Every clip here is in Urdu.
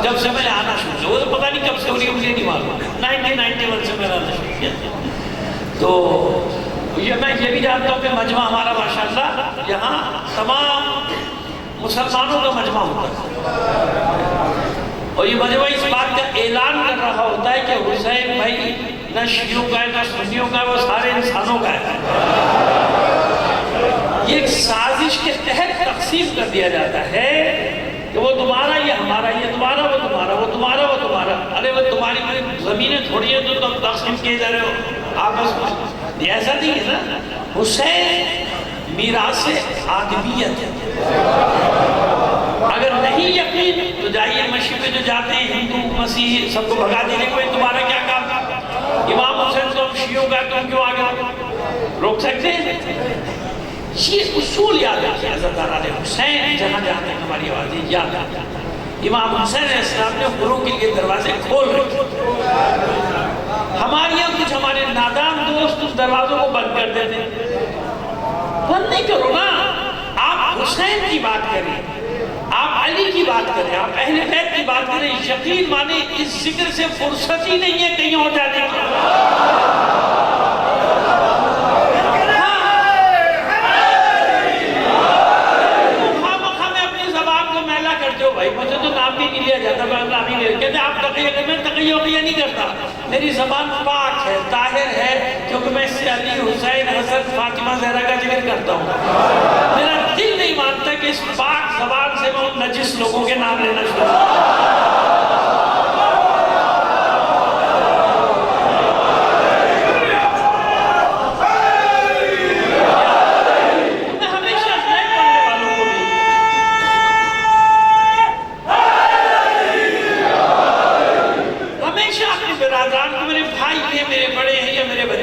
جب سے میں نے آنا شروع کیا، وہ تو پتہ نہیں کب سے ہو رہی ہے مجھے نہیں معلوم، 1991 سے میں نے آنا شروع کیا. تو یہ میں یہ بھی جانتا ہوں کہ مجمع ہمارا ماشاءاللہ یہاں تمام مسلمانوں کا مجمع ہوتا ہے، اور یہ مجمع اس بات کا اعلان کر رہا ہوتا ہے کہ حسین بھائی نہ شیعوں کا ہے نہ سنیوں کا ہے، وہ سارے انسانوں کا ہے. یہ ایک سازش کے تحت تقسیم کر دیا جاتا ہے کہ وہ تمہارا یہ ہمارا، یہ تمہارا وہ تمہارا، وہ تمہارا وہ تمہارا. ارے وہ تمہاری زمینیں تھوڑی ہیں تو تم تقسیم کیے جا رہے ہو آپس میں، یہ ایسا نہیں ہے نا. حسین میراث آدمیت ہے. اگر نہیں یقین تو جائیے مشی پہ جو جاتے ہیں ہندو مسیح سب کو بھگا دینے کو، تمہارا کیا کام؟ امام حسین تو شیعوں کا، تم کیوں آگے روک سکتے ہیں؟ یہ اصول یاد رکھیں. حضرت علیہ حسین جہاں جہاں تک ہماری آوازیں یاد رکھیں، امام حسین علیہ السلام نے حوروں کے لیے دروازے کھول رکھے. ہمارے یہاں کچھ ہمارے نادان دوست اس دروازوں کو بند کر دیتے ہیں. بند نہیں کرو نا. آپ حسین کی بات کریں، آپ علی کی بات کریں، آپ اہل بیت کی بات کریں. یقین مانے اس ذکر سے فرصت ہی نہیں ہے کہیں اور جانے کی. بھائی مجھے تو نام بھی نہیں لیا جاتا، میں نام ہی لے کہتے آپ میں تقیہ نہیں کرتا. میری زبان پاک ہے، طاہر ہے، کیونکہ میں اس سے علی، حسین، حسن، فاطمہ، زہرا کا ذکر کرتا ہوں. میرا دل نہیں مانتا کہ اس پاک زبان سے میں ان نجس لوگوں کے نام لینا شروع کروں.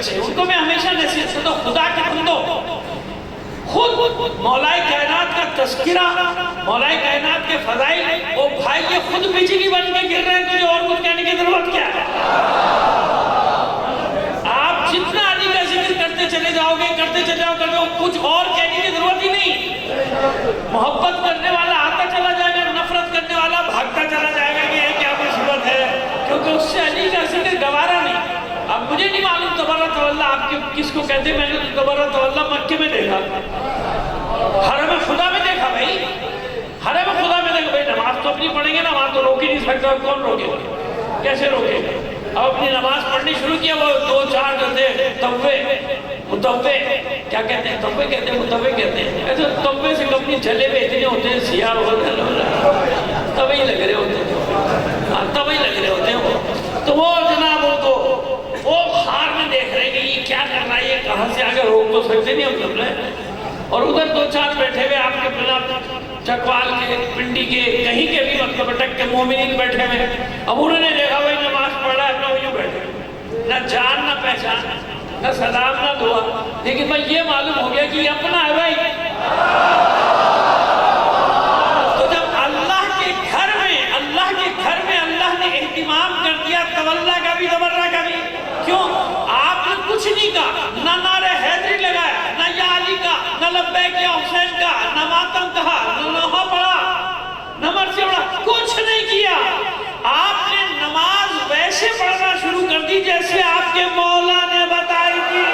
ان کو میں ہمیشہ نصیحت کرتا ہوں، خدا کے بندو، خود مولا کائنات کا تذکرہ، مولا کائنات کے فضائل، وہ بھائی یہ خود بجلی بن کے گر رہے ہیں، تجھے اور کچھ کہنے کی ضرورت کیا ہے؟ آپ جتنا علی کا ذکر کرتے چلے جاؤ گے، کرتے چلے جاؤ گے، کچھ اور کہنے کی ضرورت ہی نہیں. محبت کرنے والا آتا چلا جائے گا، نفرت کرنے والا بھاگتا چلا جائے گا کہ یہ کیا مصیبت ہے، کیونکہ اس سے علی کا ذکر گوارا نہیں. اب مجھے نہیں معلوم تبرک واللہ آپ کس کو کہتے ہیں. میں نے تبرک واللہ مکے میں دیکھا، حرم خدا میں دیکھا. بھائی حرم خدا میں دیکھا. بھائی نماز تو اپنی پڑھیں گے نا، وہاں تو روک ہی نہیں سکتا. کون روکے گا؟ کیسے روکے گا؟ اب اپنی نماز پڑھنی شروع کیا، وہ دو چار جو تھے توے، متوے کیا کہتے ہیں؟ توے کہتے ہیں، متوے کہتے ہیں. ایسے توے سے اپنی جلے میں اتنے ہوتے ہیں، سیاہ ہوتے ہیں، توے ہی لگ رہے ہوتے ہیں، توے ہی لگ رہے ہوتے ہیں. تو وہ جناب وہ خار میں دیکھ رہے کہ یہ کیا کر رہا ہے، یہ کہاں سے آگے روک تو سکتے نہیں ہم سب نے. اور ادھر دو چار بیٹھے ہوئے آپ کے بنا چکوال کے، پنڈی کے، کہیں کے بھی مطلب اٹک کے مومنین بیٹھے ہوئے. اب انہوں نے دیکھا بھائی نماز پڑھ رہا ہے، اپنا وہی بیٹھے، نہ جان نہ پہچان، نہ سلام نہ دعا. لیکن بھائی یہ معلوم ہو گیا کہ یہ اپنا ہے. بھائی تو جب اللہ کے گھر میں اللہ نے اہتمام کر دیا، تولا کا بھی تبرہ کا بھی. کیوں؟ آپ نے کچھ نہیں کہا، نہ نعرہ حیدری لگایا، نہ یا علی کا، نہ لبیک یا حسین کا، نہ ماتم کہا، نہ لوحہ پڑھا، نہ مرثیہ پڑھا، کچھ نہیں کیا. آپ نے نماز ویسے پڑھنا شروع کر دی جیسے آپ کے مولا نے بتائی تھی.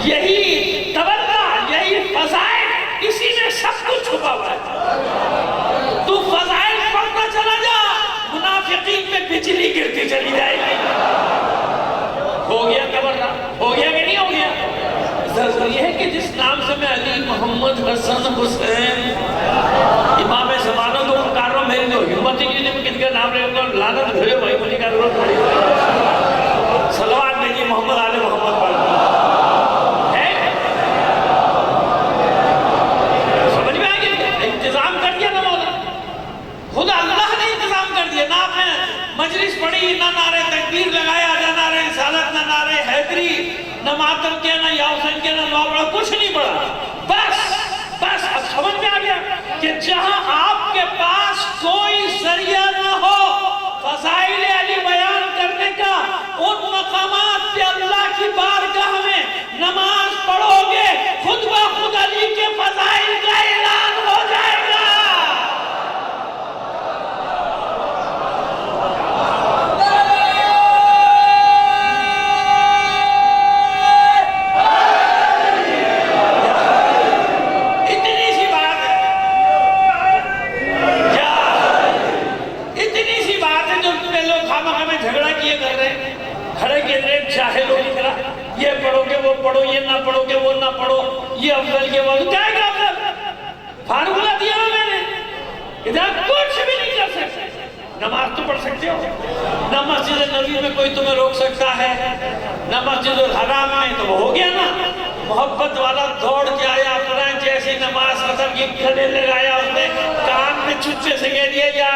یہی تبرہ، یہی فضائل، اسی میں سب کچھ چھپا ہوا ہے. تو فضائل پڑھنا چلا جا، منافقین میں بجلی گرتی چلی جائے گی. ہو گیا تبرہ؟ ہو گیا کہ نہیں ہو گیا؟ ضروری ہے کہ جس نام سے میں علی، محمد، حسن، حسین، امام زمانہ تو ان کاروں میں نہیں ہوگی. ہمت ہی نہیں میں کس کا نام لے گا، لعنت بھیڑے بھائی مجھے کا ضرورت پڑی. صلوات دیجیے محمد آل محمد پر. سمجھ میں آ گیا؟ پڑھی، نہ نعرے تکبیر لگایا، نہ نعرے رسالت، نہ نعرے حیدری، نہ ماتم کیا، نہ یا حسین کیا، نہ دعا پڑھا، کچھ نہیں پڑھا۔ بس اب سمجھ میں آ گیا کہ جہاں آپ کے پاس کوئی ذریعہ نہ ہو فضائل علی بیان کرنے کا، ان مقامات پہ اللہ کی بارگاہ میں نماز پڑھو گے، خود بخود علی کے فضائل کا اعلان ہو جائے گا۔ اتنی سی بات ہے، اتنی سی بات ہے جو تمہیں لوگ خامخواہ میں جھگڑا کیے کر رہے ہیں، کھڑے کے اندر ایک جاہل ہو نکلا، یہ پڑھو گے وہ پڑھو، یہ نہ پڑھو گے وہ نہ پڑھو، یہ افضل کے وہ کیا ہے افضل؟ فارمولہ دیا ہوا میں نے، ادھر کچھ بھی نہیں کر سکتے۔ نماز تو پڑھ سکتے ہو، نہ مسجد نبوی میں کوئی تمہیں روک سکتا ہے، نہ مسجد الحرام میں، تو وہ ہو گیا نا۔ محبت والا دوڑ کے آیا اپنا، جیسے نماز ختم کی گھڑے لگایا، اس نے کان میں چھچے سے کہہ دیا یا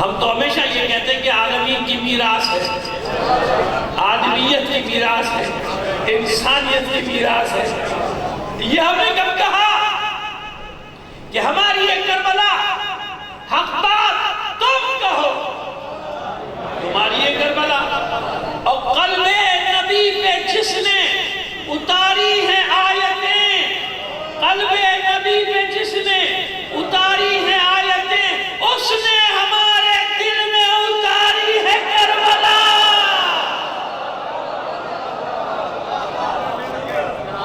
ہم تو ہمیشہ یہ کہتے ہیں کہ عالمین کی میراث ہے، آدمیت کی میراث ہے، انسانیت کی میراث ہے۔ یہ ہم نے کب کہا کہ ہماری یہ کربلا حق بات تم کہو، تمہاری یہ کربلا، اور قلب نبی پہ جس نے اتاری ہے آیتیں، قلب نبی پہ جس نے اتاری ہے آیتیں، اس نے ہمارے دل میں اتاری ہے کربلا۔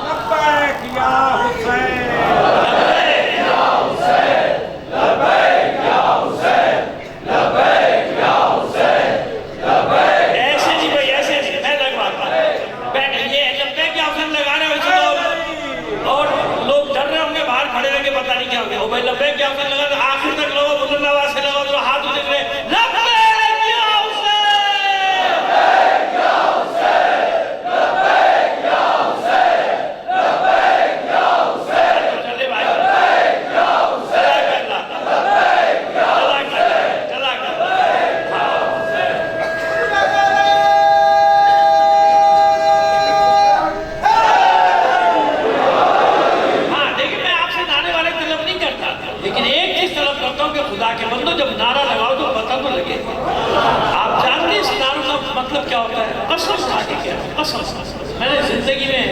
لبیک یا حسین، لبیک یا حسین، لبیک یا حسین، لبیک یا حسین، لبیک۔ ایسے نہیں بھائی، ایسے نہیں، میں لگواتا ہوں بیٹھ، یہ لبیک یا حسین لگا رہے ہو اسے، اور لوگ ڈر رہے ہوں گے باہر کھڑے رہ کے، پتہ نہیں کیا ہو گیا، بھائی لبیک یا حسین لگا، آخر تک لوگوں بلند آواز سے لگا، جو ہاتھ اٹھ رہے لبیک یا حسین، لبیک یا حسین، لبیک یا حسین، لبیک یا حسین، چلے بھائی، لبیک یا حسین، لبیک یا حسین، چلا کر ہاں دیکھیں، میں آپ سے نعرے والے طلب نہیں کرتا، لیکن ایک چیز طلب کرتا ہوں کہ خدا کے بندو جب نعرہ لگاؤ تو پتہ تو لگے۔ آپ جانتے ہیں اس نعروں کا مطلب کیا ہوتا ہے؟ قسم کھا کے کیا ہے؟ قسم۔ میں نے زندگی میں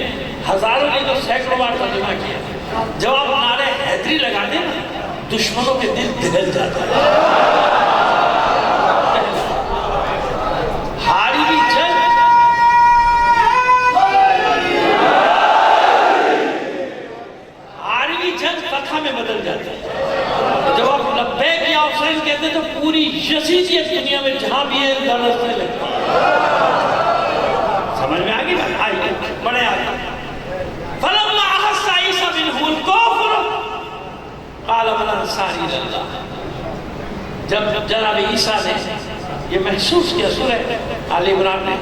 ہزاروں نہیں تو سینکڑوں بار ترجمہ کیا، جب آپ نعرے حیدری لگاتے ہیں دشمنوں کے دل دہل جاتے ہیں۔ ہاری بھی جنگ، ہاری بھی جنگ فتح میں بدل جاتی ہے۔ جب آپ لبیک یا حسین کہتے ہیں تو پوری یزیدیت دنیا میں جہاں بھی ہے لرزنے لگتی ہے۔ سمجھ میں آگئی بات؟ آئیے بڑے آگے۔ فَلَمَّا أَحَسَّ عِيسَىٰ مِنْهُ الْكُفْرَ قَالَ مَنْ أَنصَارِي إِلَى اللَّهِ۔ جب جناب عیسیٰ نے یہ محسوس کیا، سورہ آل عمران نے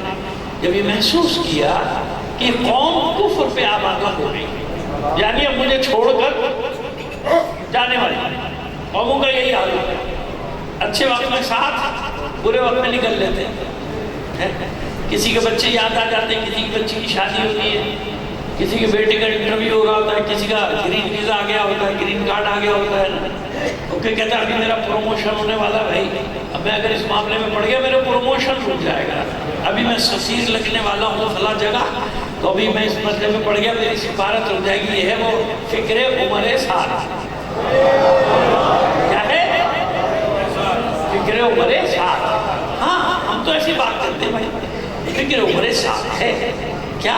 جب یہ محسوس کیا کہ قوم کفر پہ آبادہ ہو گئی، یعنی اب مجھے چھوڑ کر جانے والی قوموں کا یہی حال ہے، اچھے وقت میں ساتھ، برے وقت میں نکل لیتے ہیں، کسی کے بچے یاد آ جاتے ہیں، کسی کی بچی کی شادی ہوتی ہے، کسی کے بیٹے کا انٹرویو ہو رہا ہوتا ہے، کسی کا گرین ویزا آ گیا ہوتا ہے، گرین کارڈ آ گیا ہوتا ہے، اوکے کہتا ہے ابھی میرا پروموشن ہونے والا بھائی، اب میں اگر اس معاملے میں پڑ گیا میرا پروموشن رک جائے گا، ابھی میں سفیر لگنے والا ہوں فلاں جگہ، تو ابھی میں اس مسئلے میں پڑ گیا، میری سفارت ہو جائے گی. یہ ہے وہ فکر عمر سعد. کیا ہے؟ فکر عمر سعد. ہاں ہم تو ایسی بات کرتے ہیں بھائی. فکر عمر سعد ہے کیا؟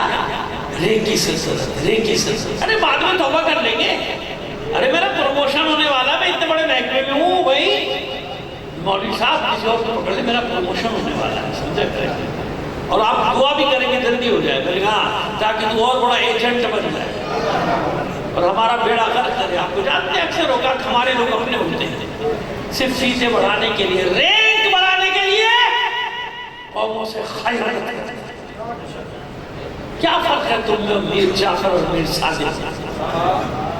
رے کی سلسلت، رے کی سلسلت. ارے بعد میں توبہ کر لیں گے. ارے میرا پروموشن ہونے والا، میں اتنے بڑے محکمے میں ہوں بھائی. مولوی صاحب کسی اور کو پکڑ لیں، میرا پروموشن ہونے والا ہے، سمجھا کریں. اور آپ دعا بھی کریں گے جلدی ہو جائے. میں نے کہا تاکہ تو اور بڑا ایجنٹ بن جائے اور ہمارا بیڑا غرق کرے. آپ کو جانتے ہیں اکثر اوقات ہمارے لوگ اپنے ہوتے ہیں صرف سیٹیں بڑھانے کے لیے، رینک بڑھانے کے لیے قوموں سے خیانت کرتے ہیں. کیا فرق ہے تم میں میر جعفر اور میر صادق؟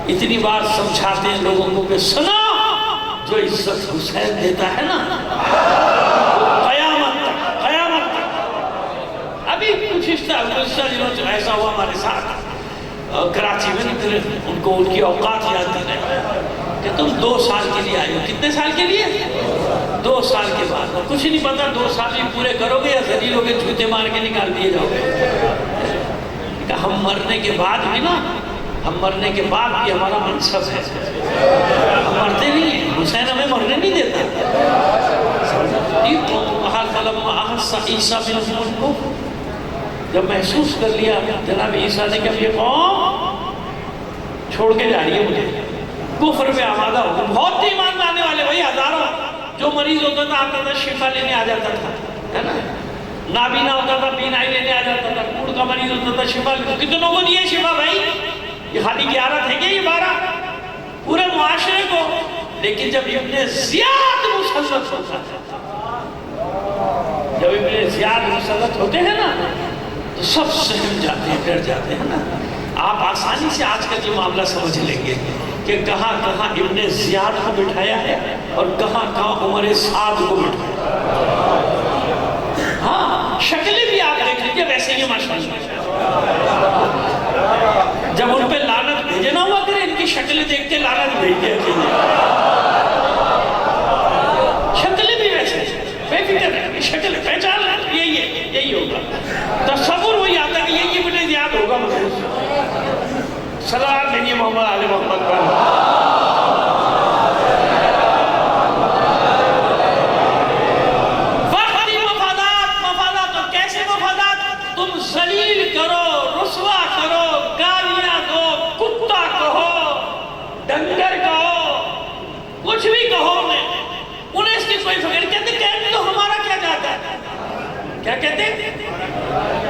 اتنی بار سمجھاتے ہیں لوگوں کو کہ سنو، جو عزت حسین دیتا ہے نا قیامت تک، قیامت تک. ابھی کچھ دنوں سے ایسا ہوا ہمارے ساتھ کراچی میں، ان کو ان کی اوقات یاد کر رہے کہ تم 2 سال کے لیے آئے ہو. کتنے سال کے لیے؟ 2 سال کے بعد. کچھ نہیں پتا 2 سال ہی پورے کرو گے یا ذلیل ہو کے جوتے مار کے نکال دیے جاؤ گے. ہم مرنے کے بعد بھی نا، ہم مرنے کے بعد بھی ہمارا منصب ہے. ہم مرتے نہیں ہیں، حسین ہمیں مرنے نہیں دیتا. جب محسوس کر لیا جناب عیسیٰ نے کہ اب یہ قوم چھوڑ کے جا رہی ہے مجھے، کفر پہ آمادہ ہو. بہت ایمان لانے والے بھائی ہزاروں. جو مریض ہوتا تھا آتا تھا شفا لینے آ جاتا تھا، ہے نا. نابینا ہوتا تھا بینائی لینے آ جاتا تھا. کوڑ کا مریض ہوتا تھا شفا لینے. کتنوں کو دیے شفا بھائی؟ یہ خالی 11 تھے کہ یہ 12 پورے معاشرے کو. لیکن جب ابن زیاد مسلط ہوتا ہے، جب ابن زیاد مسلط ہوتے ہیں نا تو سب سہم جاتے ہیں، ڈر جاتے ہیں نا. آپ آسانی سے آج کل یہ معاملہ سمجھ لیں گے کہ کہاں کہاں ابن زیاد کو بٹھایا ہے اور کہاں کہاں عمر سعد کو بٹھایا. ہاں شکلیں بھی آپ دیکھ لیجیے ویسے ہی ماشاءاللہ. جب ان پہ لعنت بھیجے نہ ہوا کرے، ان کی شکلیں دیکھ کے لعنت بھیج دیا کیجیے. شکلیں بھی ویسے بے فکر ہے، شکل پہچان یہی ہوگا. تصور وہی آتا کہ یہ بڑے زیاد ہوگا. صلوات دیجیے محمد آل محمد پر. وقتی مفادات اور کیسے مفادات؟ تم ذلیل کرو، رسوا کرو، گالیاں دو، کتا کہو، ڈنگر کہو، کچھ بھی کہو. انہیں اس کی کوئی فکر. کہتے کہنے تو ہمارا کیا جاتا ہے؟ کیا کہتے ہیں؟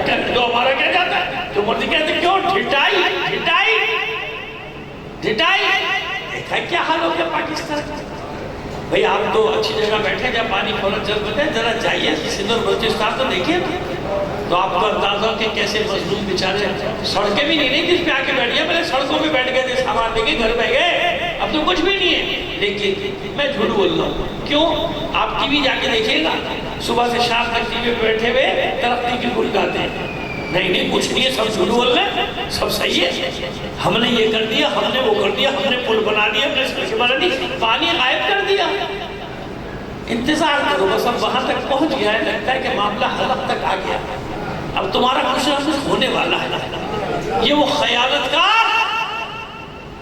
کہنے تو ہمارا کیا جاتا ہے؟ جو مرضی کہتے کیوں؟ ڈھٹائی ڈھٹائی ڈھٹائی. دیکھا کیا حال ہو گیا پاکستان. بھئی آپ تو اچھی جگہ بیٹھے جب پانی فورت جل بتے ہیں، ذرا جائیے سندھ اور بلوچستان تو دیکھیے تو آپ کو اندازہ کہ کیسے مظلوم بیچارے. سڑکیں بھی نہیں جس پہ آ کے بیٹھ گئے، پہلے سڑکوں پہ بیٹھ گئے تھے، سامان لے کے گھر پہ گئے. اب تو کچھ بھی نہیں ہے. لیکن میں جھوٹ بول رہا ہوں. کیوں؟ آپ ٹی وی جا کے دیکھیے گا، صبح سے شام تک ٹی وی پہ بیٹھے ہوئے ترقی کی گل گاتے ہیں. نہیں کچھ نہیں ہے، سب جھوٹ بول رہے ہیں، سب صحیح ہے. ہم نے یہ کر دیا، ہم نے وہ کر دیا، ہم نے پل بنا دیا، ہم نے سڑکیں بنا دی، پانی غائب کر دیا. انتظار کرو بس. اب وہاں تک پہنچ گیا ہے، لگتا ہے کہ معاملہ حلق تک آ گیا. اب تمہارا کچھ نہ کچھ ہونے والا ہے. یہ وہ خیانت کار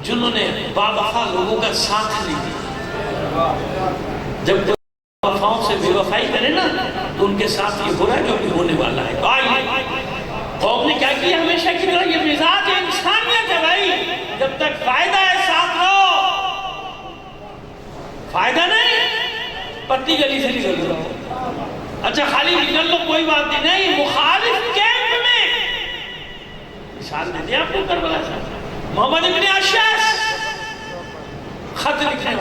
جنہوں نے باوفا لوگوں کا ساتھ نہیں دیا. جب وفاؤں سے بے وفائی کرے نا تو ان کے ساتھ یہ ہو رہا ہے جو بھی ہونے والا ہے. قوم نے کیا کیا ہمیشہ کی طرح؟ یہ مزاج انسانیت ہے بھائی. جب تک فائدہ ہے ساتھ رہو، فائدہ نہیں پتلی گلی سے نکل رہو. اچھا خالی نکل لو کوئی بات نہیں. مخالف کیمپ میں مثال دے دیا آپ کو کربلا سے محمد ابن اشعث خط لکھنے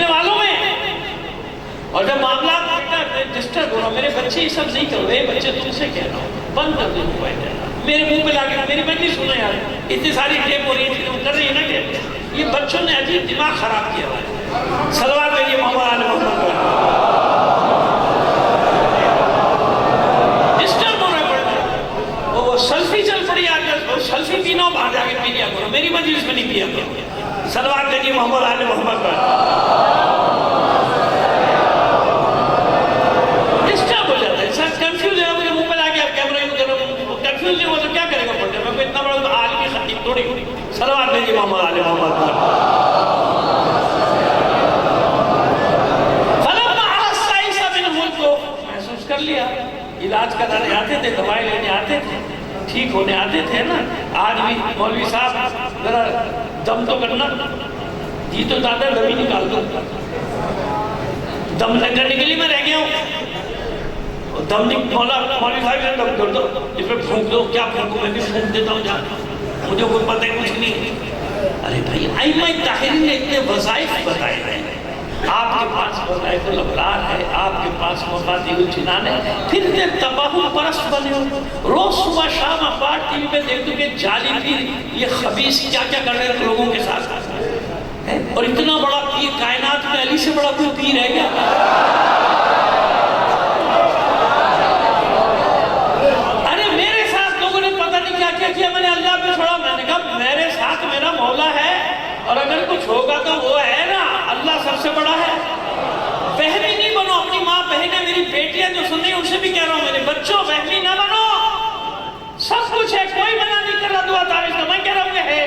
والوں میں. اور جب معاملات ڈسٹرب ہو رہا، میرے بچے یہ سب نہیں کر رہے، بچے تم سے کہہ رہا ہوں بند کر دیں موبائل. میرے منہ پہ لا کے میری بچی سنو یار، اتنی ساری ٹیپ ہو رہی ہے تم کر رہی ہے نا ٹیپ. یہ بچوں نے عجیب دماغ خراب کیا ہے. صلوات دیجیے محمد آل محمد پر. ڈسٹرب ہو رہا پڑتا. وہ سیلفی چل پڑی آ کر، سیلفی پینا باہر جا کے پی لیا کرو، میری مجلس میں نہیں پیا کرو. صلوات دیجیے محمد آل محمد پر. ڈسٹرب ہو جاتا ہے، سر کنفیوز ہے. مجھے منہ پہ لا کے آپ کیمرہ صلوات بھیجیے محمد آل محمد پر۔ فلما احس عیسی منہ الکفر، محسوس کر لیا، علاج کرانے آتے تھے، دوائی لینے آتے تھے، ٹھیک ہونے آتے تھے نا۔ آج بھی مولوی صاحب ذرا دم تو کرنا، جی تو دادا دم ہی نکال دو، دم لنگر نکلی میں رہ گیا ہوں، دم مولوی صاحب سے دم کر دو، اس میں پھونک دو، کیا پھونکو، میں بھی پھونک دیتا ہوں جا، مجھے کوئی پتہ کچھ نہیں۔ ارے بھائی ائمہ طاہرین نے اتنے وظائف بتائے ہیں، آپ کے پاس وظائف الابرار ہے، آپ کے پاس مفاتیح الجنان ہے، پھر اتنے تباہ پرست بنے ہو۔ روز صبح شام اخبار ٹی وی پہ دیکھ دو کہ جعلی پیر یہ خبیث کیا کیا کر رہے ہیں لوگوں کے ساتھ، اور اتنا بڑا پیر کائنات میں علی سے بڑا کوئی پیر ہے کیا؟ ارے میرے ساتھ لوگوں نے پتہ نہیں کیا کیا کیا، میں نے اللہ پہ چھوڑا، میں نے کہا میرے ساتھ میرا مولا ہے، اور اگر کچھ ہوگا تو وہ ہے نا، اللہ سب سے بڑا ہے۔ وہمی نہیں بنو، اپنی ماں بہنیں میری بیٹیاں جو سن رہی ہیں ان سے بھی کہہ رہا ہوں، میرے بچوں وہمی نہ بنو، سب کچھ ہے، کوئی منع نہیں کر رہا دعا تعویذ کا، میں کہہ رہا ہوں کہ ہے،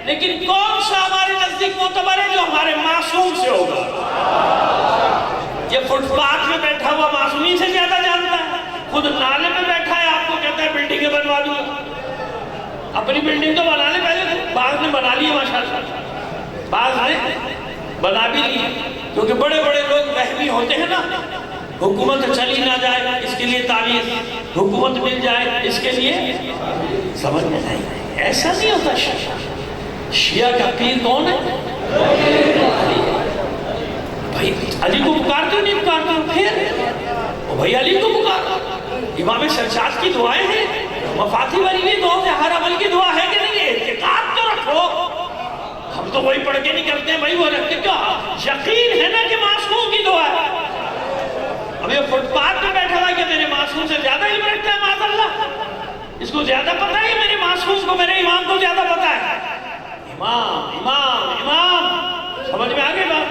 لیکن کون سا ہمارے نزدیک معتبر ہے جو ہمارے معصوم سے ہوگا؟ یہ فٹ پاتھ میں بیٹھا ہوا معصومین سے زیادہ جانتا ہے، خود نالے میں بیٹھا ہے، آپ کو کہتا ہے بلڈنگیں بنوا دوں گا، اپنی بلڈنگ تو بنا لے پہلے، بعض نے بنا لی ہے ماشاءاللہ، بعض نے بنا بھی لی، کیونکہ بڑے بڑے لوگ وہمی ہوتے ہیں نا، حکومت چلی نہ جائے اس کے لیے تعویذ، حکومت مل جائے اس کے لیے، سمجھ میں نہیں، ایسا نہیں ہوتا۔ شیعہ کا پیر کون ہے؟ بھائی علی کو پکارتے ہو نہیں پکارتے ہو؟ پھر بھائی علی کو پکارتے، امام سجاد کی دعائیں ہیں، مفاتیح والی بھی دعا ہے، ہر عمل کی دعا ہے کہ نہیں ہے؟ اعتقاد تو رکھو، ہم تو وہی پڑھ کے نہیں کرتے ہیں بھائی، وہ رکھتے کیا؟ یقین ہے نا کہ معصوم کی دعا ہے۔ اب یہ فٹ پاتھ میں بیٹھا ہوا کہ میرے معصوم سے زیادہ علم رکھتا ہے معاذ اللہ، اس کو زیادہ پتہ ہے، میرے معصوم کو میرے امام کو زیادہ پتہ ہے۔ امام امام امام، سمجھ میں آگے بات؟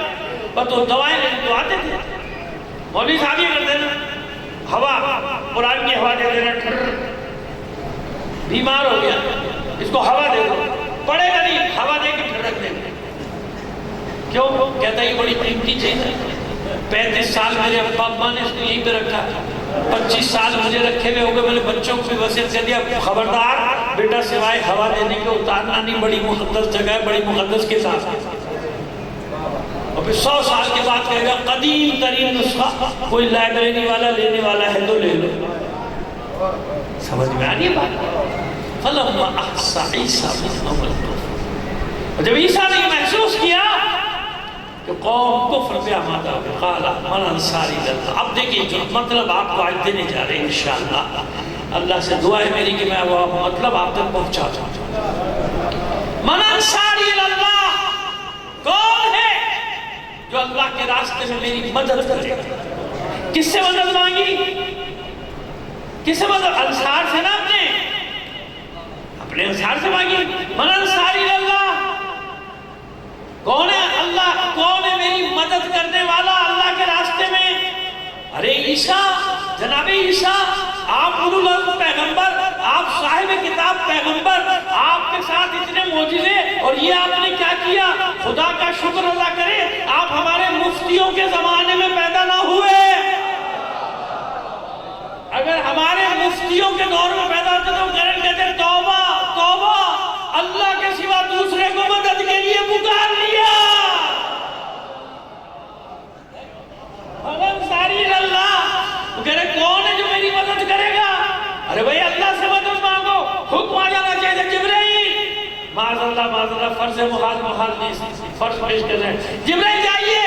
بس تو دوائیں لینے تو آتے تھے، مولوی صاحب یہ کر دینا، ہوا قرآن کی ہوا دے دینا، بیمار ہو گیا اس کو ہوا دے دو، پڑے گا نہیں، ہوا دے کے پھر رکھ دے گا، کیوں؟ کہتا ہے یہ بڑی قیمتی چیز ہے، 35 سال میرے ابا اماں نے اس کو یہیں پہ رکھا، 25 سال مجھے رکھے ہوئے ہو گئے، میں نے بچوں کو بھی وصیت کر دیا خبردار بیٹا سوائے ہوا دینے کے اتارنا نہیں، بڑی مقدس جگہ ہے، بڑی مقدس کے ساتھ، اور پھر 100 سال کے بعد کہے گا قدیم ترین نسخہ، کوئی لائبریری والا لینے والا ہے تو لے لو، سمجھ میں آنی ہے بات؟ فَلَمَّا أَحْسَ عِيسَى مِنْهُمُ الْكُفْرَ، جب عیسیٰ نے یہ محسوس کیا کہ قوم کفر پہ آمادہ ہو، قَالَ مَنْ أَنصَارِي إِلَى اللَّهِ۔ اب دیکھیں جو مطلب آپ کو آج دینے جا رہے ہیں انشاءاللہ، اللہ سے دعا ہے میری کہ میں وہ مطلب آپ تک پہنچا دوں۔ مَنْ أَنصَارِي إِلَى اللَّهِ، کون ہے جو اللہ کے راستے میں میری مدد کرے؟ کس سے مدد مانگی؟ کس سے مدد؟ انصار سے نا، اپنے انصار سے مانگی۔ من انصاری اللہ، کون ہے اللہ، کون ہے میری مدد کرنے والا اللہ کے راستے میں؟ ارے عیسیٰ، جناب عیسیٰ، آپ اولو العزم پیغمبر، آپ صاحب کتاب پیغمبر، آپ کے ساتھ اتنے معجزے، اور یہ آپ نے کیا کیا؟ خدا کا شکر ادا کرے آپ ہمارے مفتیوں کے زمانے میں پیدا نہ ہوئے، اگر ہمارے مفتیوں کے دور میں پیدا ہوتے تو کہتے توبہ توبہ، اللہ کے سوا دوسرے کو مدد کے لیے پکار لیا۔ انصاری اللہ، وہ کہہ رہے کون ہے جو میری مدد کرے گا؟ ارے بھائی اللہ سے مدد مانگو، حکم آ جانا چاہیے جبرائیل، معاذ اللہ فرض محال نہیں، فرض پیش کر رہے ہیں، جبرائیل جائیے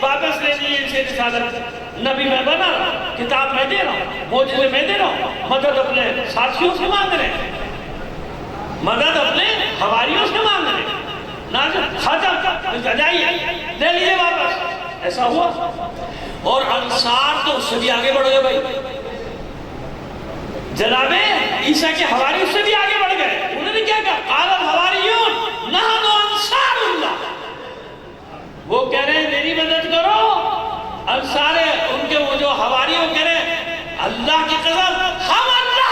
واپس لے لیے ان سے رسالت، نبی میں بنا رہا، کتاب میں دے رہا ہوں، معجزے میں دے رہا ہوں، مدد اپنے ساتھیوں سے مانگ رہے ہیں، مدد اپنے حواریوں سے مانگ رہے ہیں، ختم جائیے لے لیجیے واپس، ایسا ہوا۔ اور انصار تو اس سے بھی آگے بڑھ گئے بھائی، جناب عیسیٰ کے حواری اس سے بھی آگے بڑھ گئے، انہوں نے کیا کہا؟ قال الحواریون نحن انصار اللہ، وہ کہہ رہے ہیں میری مدد کرو، انصار ان کے وہ جو حواریوں کہہ رہے ہیں اللہ کی قسم ہم اللہ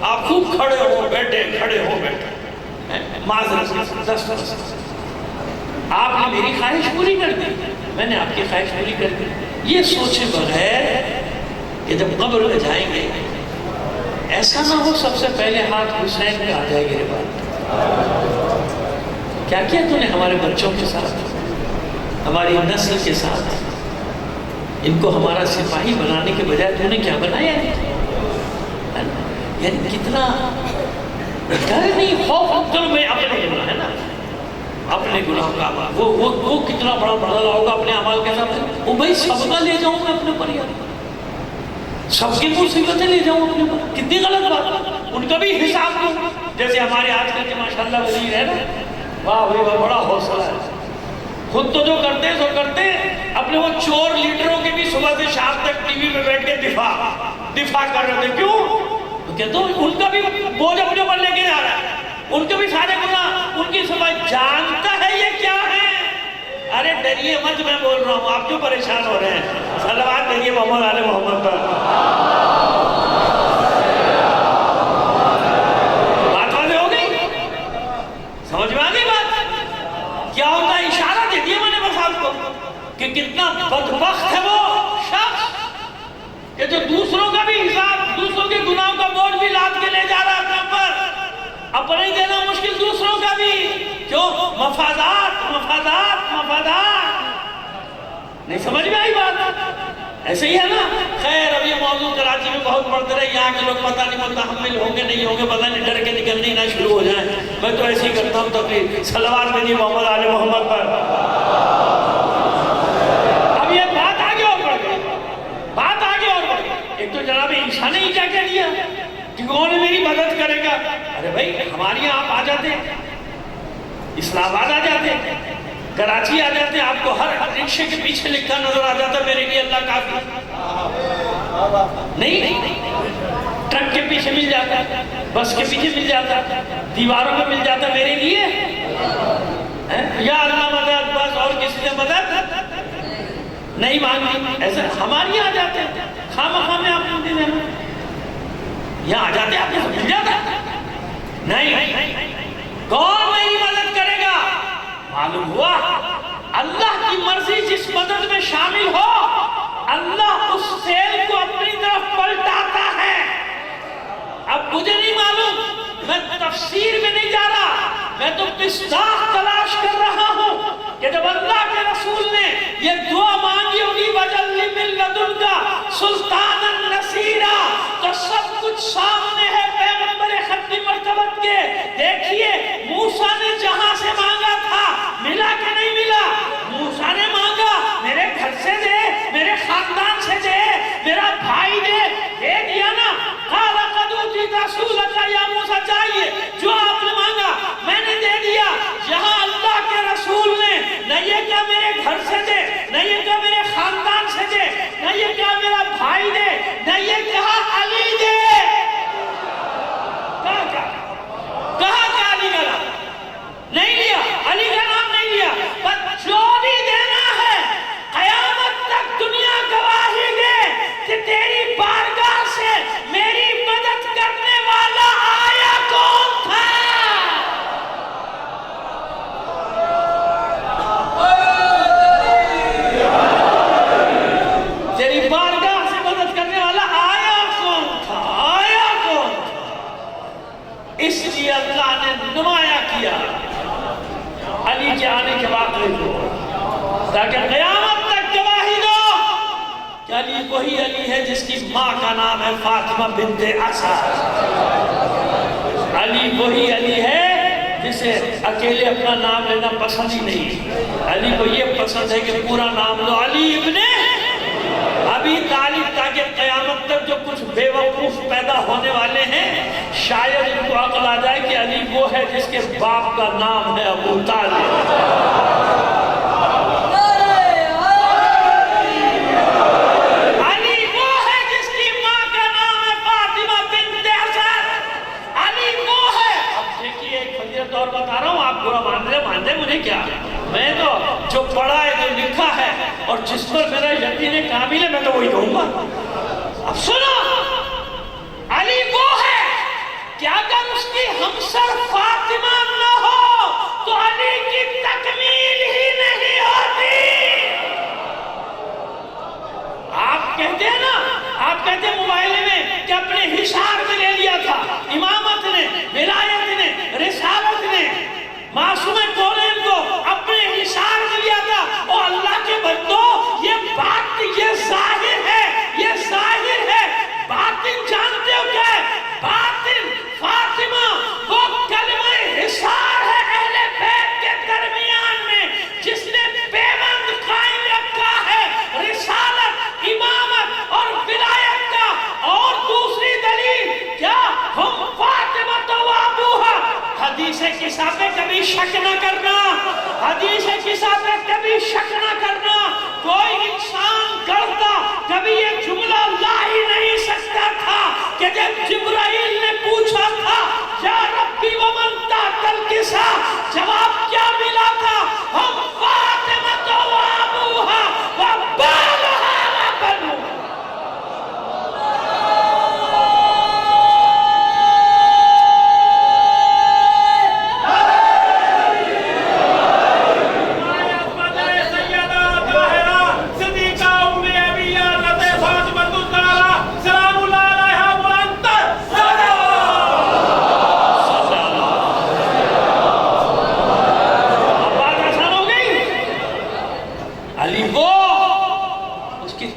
آپ خوب کھڑے ہو بیٹھے کھڑے ہو بیٹھے، معذرت 10 آپ نے میری خواہش پوری کر دی، میں نے آپ کی خواہش پوری کر دی. یہ سوچے بغیر کہ جب قبر میں جائیں گے ایسا نہ ہو سب سے پہلے ہاتھ حسین پہ آ جائے گی بات. کیا کیا تو نے ہمارے بچوں کے ساتھ، ہماری نسل کے ساتھ، ان کو ہمارا سپاہی بنانے کے بجائے تو نے کیا بنایا ہے؟ یعنی کتنا ڈر نہیں، خوف. چلو میں اپنے گناہ ہے نا، اپنے گناہ کا وہ کتنا بڑا بدلا ہوگا اپنے اعمال کے ساتھ. وہ بھائی سب کا لے جاؤں میں اپنے پر، یار سب کی مصیبتیں لے جاؤں اپنے پر، کتنی غلط بات. ان کا بھی حساب دوں. جیسے ہمارے آج کل کے ماشاءاللہ وزیر ہے نا، واہ بھائی واہ، بڑا حوصلہ ہے. خود تو جو کرتے ہیں سو کرتے ہیں، اپنے وہ چور لیڈروں کے بھی صبح سے شام تک ٹی وی میں بیٹھ کے دفاع کر رہے تھے. کیوں؟ کہتے ہیں ان کا بھی بوجھ اپنے پر لے کے جا رہا ہے، ان کے بھی سارے گناہ ان کی سمجھ. جانتا ہے یہ کیا ہے؟ ارے ڈریے مت، میں بول رہا ہوں، آپ کیوں پریشان ہو رہے ہیں؟ صلوات دیجیے محمد آل محمد پر. بات واضح ہو گئی؟ سمجھ میں آ گئی بات؟ کیا ہوتا ہے؟ اشارہ دے دیا میں نے بس آپ کو کہ کتنا بدبخت ہے وہ شخص کہ جو دوسروں کا بھی حساب، دوسروں کے گناہوں کا بوجھ بھی لاد کے لے جا رہا ہے اپنے اوپر، اپنے ہی دینا مشکل دوسروں کا بھی. کیوں؟ مفادات. نہیں سمجھ میں آئی بات؟ ایسے ہی ہے نا. خیر اب یہ موضوع کراچی میں بہت بڑھتے رہے، یہاں کے لوگ پتہ نہیں متحمل ہوں گے نہیں ہوں گے، پتہ نہیں ڈر کے نکلنے ہی نہ شروع ہو جائیں. میں تو ایسے ہی کرتا ہوں تقریر. صلوات دیجیے محمد آل محمد پر. اب یہ بات آگے اور بڑھ گئی، بات آگے اور بڑھ گئی. ایک تو جناب عیسیٰ نے ہی کیا کہہ دیا کہ کون میری مدد کرے گا. ارے بھائی ہمارے یہاں آپ آ جاتے، اسلام آباد آ جاتے، کراچی آ جاتے، آپ کو ہر رکشے کے پیچھے لکھا نظر آ جاتا میرے لیے اللہ کافی. نہیں، ٹرک کے پیچھے مل جاتا، بس کے پیچھے مل جاتا، دیواروں میں مل جاتا میرے لیے. یا اللہ مدد، بس اور کسی نے مدد نہیں مانگی. ایسا ہمارے یہاں آ جاتے، خواہ میں آپ نے دینا، یہاں آ جاتے آپ یہاں مل جاتا. نہیں، کون میری مدد کرے گا؟ معلوم ہوا اللہ کی مرضی جس مدد میں شامل ہو، اللہ اس سیل کو اپنی طرف پلٹاتا ہے. اب مجھے نہیں معلوم، میں تفسیر میں نہیں جا رہا، میں تو مصداق تلاش کر رہا ہوں کہ جب اللہ کے رسول نے یہ دعا مانگی ہوگی وَجَلِّ مِن لَدُنْكَ سُلْطَانًا نَصِيرًا، تو سب کچھ سامنے ہے پیغمبر ختم مرتبت کے. دیکھیے موسیٰ نے جہاں سے مانگا تھا ملا کہ نہیں ملا؟ موسیٰ نے مانگا میرے گھر سے دے، میرے خاندان سے دے، میرا بھائی دے دیا نا. قَالَ قَدْ أُوتِيتَ سُؤْلَكَ يَا موسیٰ، چاہیے جو آپ نے مانگا میں نے دے دیا. یہاں اللہ کے رسول نے نہ یہ کہا میرے گھر سے دے، نہ یہ کہا میرے خاندان سے دے، نہ یہ کہا میرا بھائی دے، نہ یہ کہا علی دے. کہا علی کا نام نہیں لیا، علی کا نام نہیں لیا. پر جو بھی دینا ہے قیامت تک دنیا گواہی دے کہ تیری بارگاہ سے میری مدد کرنے والا آیا کون تھا. تیری بارگاہ سے مدد کرنے والا آیا کون تھا، آیا کون تھا. اس لیے اللہ نے نمایاں کیا علی کے آنے کے واقعے کو، تاکہ قیامت تک گواہی دو کہ علی وہی علی ہے جس کی ماں کا نام ہے فاطمہ بنت اسد. علی وہی علی ہے جسے اکیلے اپنا نام لینا پسند ہی نہیں. علی کو یہ پسند ہے کہ پورا نام لو علی ابن ابی طالب، تاکہ قیامت تک جو کچھ بے وقوف پیدا ہونے والے ہیں شاید ان کو عقل آ جائے کہ علی وہ ہے جس کے باپ کا نام ہے ابو طالب. علی وہ ہے جس کی ماں کا نام ہے فاطمہ بنت اسد. علی وہ ہے. اب دیکھیے ایک فضیلت اور بتا رہا ہوں، آپ برا مان دے مجھے کیا، میں تو جو پڑھا ہے جو لکھا ہے اور جس پر میرا یقین کامل ہے میں تو وہی کہوں گا. اب سنو، علی وہ ہے انحصار میں لے لیا تھا، امامت نے، ولایت نے، رسالت نے معصوم کونین کو اپنے انحصار میں لیا تھا۔ اور اللہ کے بندو، یہ بات، یہ ظاہر ہے، یہ ظاہر ہے، باطن جانتے ہو کیا ہے؟ باطن فاطمہ وہ کلمہ حصار ہے اہل بیت کے درمیان میں، جس نے پیوند قائم رکھا ہے رسالت، امامت اور ولایت کا۔ اور دوسری دلیل کیا؟ ہم فاطمہ تو ابوہا۔ حدیث قصہ پہ کبھی شک نہ کرنا، حدیث قصہ پہ کبھی شک نہ کرنا۔ کوئی انسان کرتا کبھی یہ جملہ لا ہی نہیں سکتا تھا کہ جب جبرائیل نے پوچھا تھا یا ربی ومن تحت القصہ، جواب کیا ملا تھا؟ ہم فاطمہ تو ابوہا وبالہا وبنوہا۔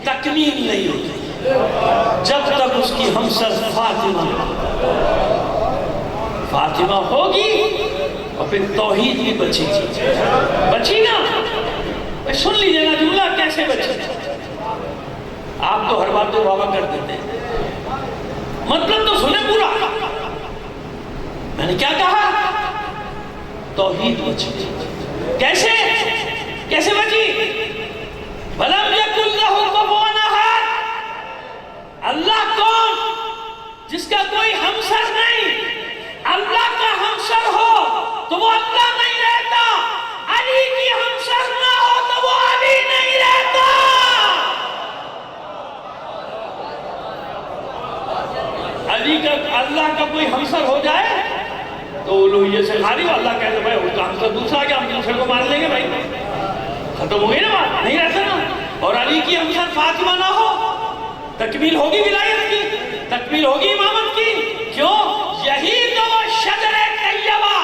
تکمیل نہیں ہوتی جب تک اس کی ہمسر فاطمہ ہوگی، اور پھر توحید بھی بچی نا۔ سن لیجئے نا جملہ کیسے بچی۔ آپ تو ہر بات تو بابا کر دیتے ہیں، مطلب تو سنیں پورا۔ میں نے کیا کہا؟ توحید بچی۔ کیسے بچی؟ وَلَمْ يَكُنْ لَهُ كُفُوًا أَحَدٌ۔ اللہ کون؟ جس کا کوئی ہمسر نہیں۔ اللہ کا ہمسر ہو تو وہ اللہ نہیں رہتا، علی کی ہمسر نہ ہو تو وہ علی نہیں رہتا۔ علی کا اللہ کا کوئی ہمسر ہو جائے تو الوہیت سے خالی ہو۔ اللہ کہتے بھائی اس کا ہمسر دوسرا کیا، ہم دوسرے کو مان لیں گے بھائی، ختم ہو گئی نا بات، نہیں رہتا نا۔ اور علی کی ہمسر فاطمہ نہ ہو، تکمیل ہوگی ولایت کی، تکمیل ہوگی امامت کی۔ کیوں؟ یہی تو وہ شجر طیبہ،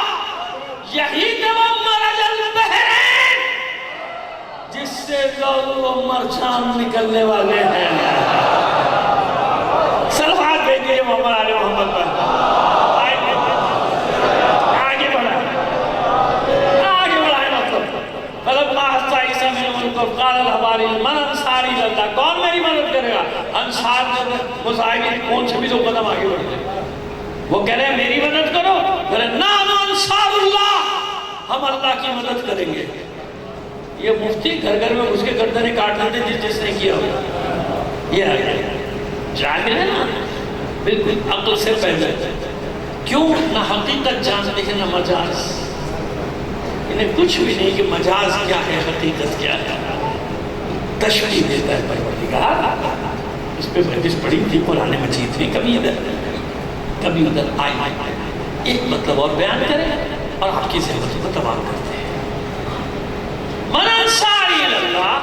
یہی تو وہ مرج البحرین جس سے لؤلؤ و مرجان نکلنے والے ہیں۔ صلوات بھیجیے محمد علی محمد پر۔ آگے بڑھائیں مطلب فلما حس عیسی منهم الکفر قال الحواریون من انصاری اللہ، کون میری مدد کرے گا؟ انصار نے مصاحبین کون سے بھی دو قدم آگے بڑھ گئے، وہ کہہ رہے ہیں میری مدد کرو، کہہ رہے ہیں نحن انصار اللہ، ہم اللہ کی مدد کریں گے۔ یہ مفتی گھر گھر میں اس کے گردنیں کاٹ دیتے جس نے کیا ہو، یہ ہے جاہل ہے نا، بالکل عقل سے پہلے۔ کیوں؟ نہ حقیقت جانتے ہیں نہ مجاز، انہیں کچھ بھی نہیں کہ مجاز کیا ہے حقیقت کیا ہے۔ تشبیہ دیتا ہے پروردگار، اس پہ حدیث پڑھی تھی قرآن مجید میں، کبھی ادھر آئی ایک مطلب اور بیان کریں اور آپ کی ذہنوں کو تمام کرتے ہیں۔ من انصاری اللہ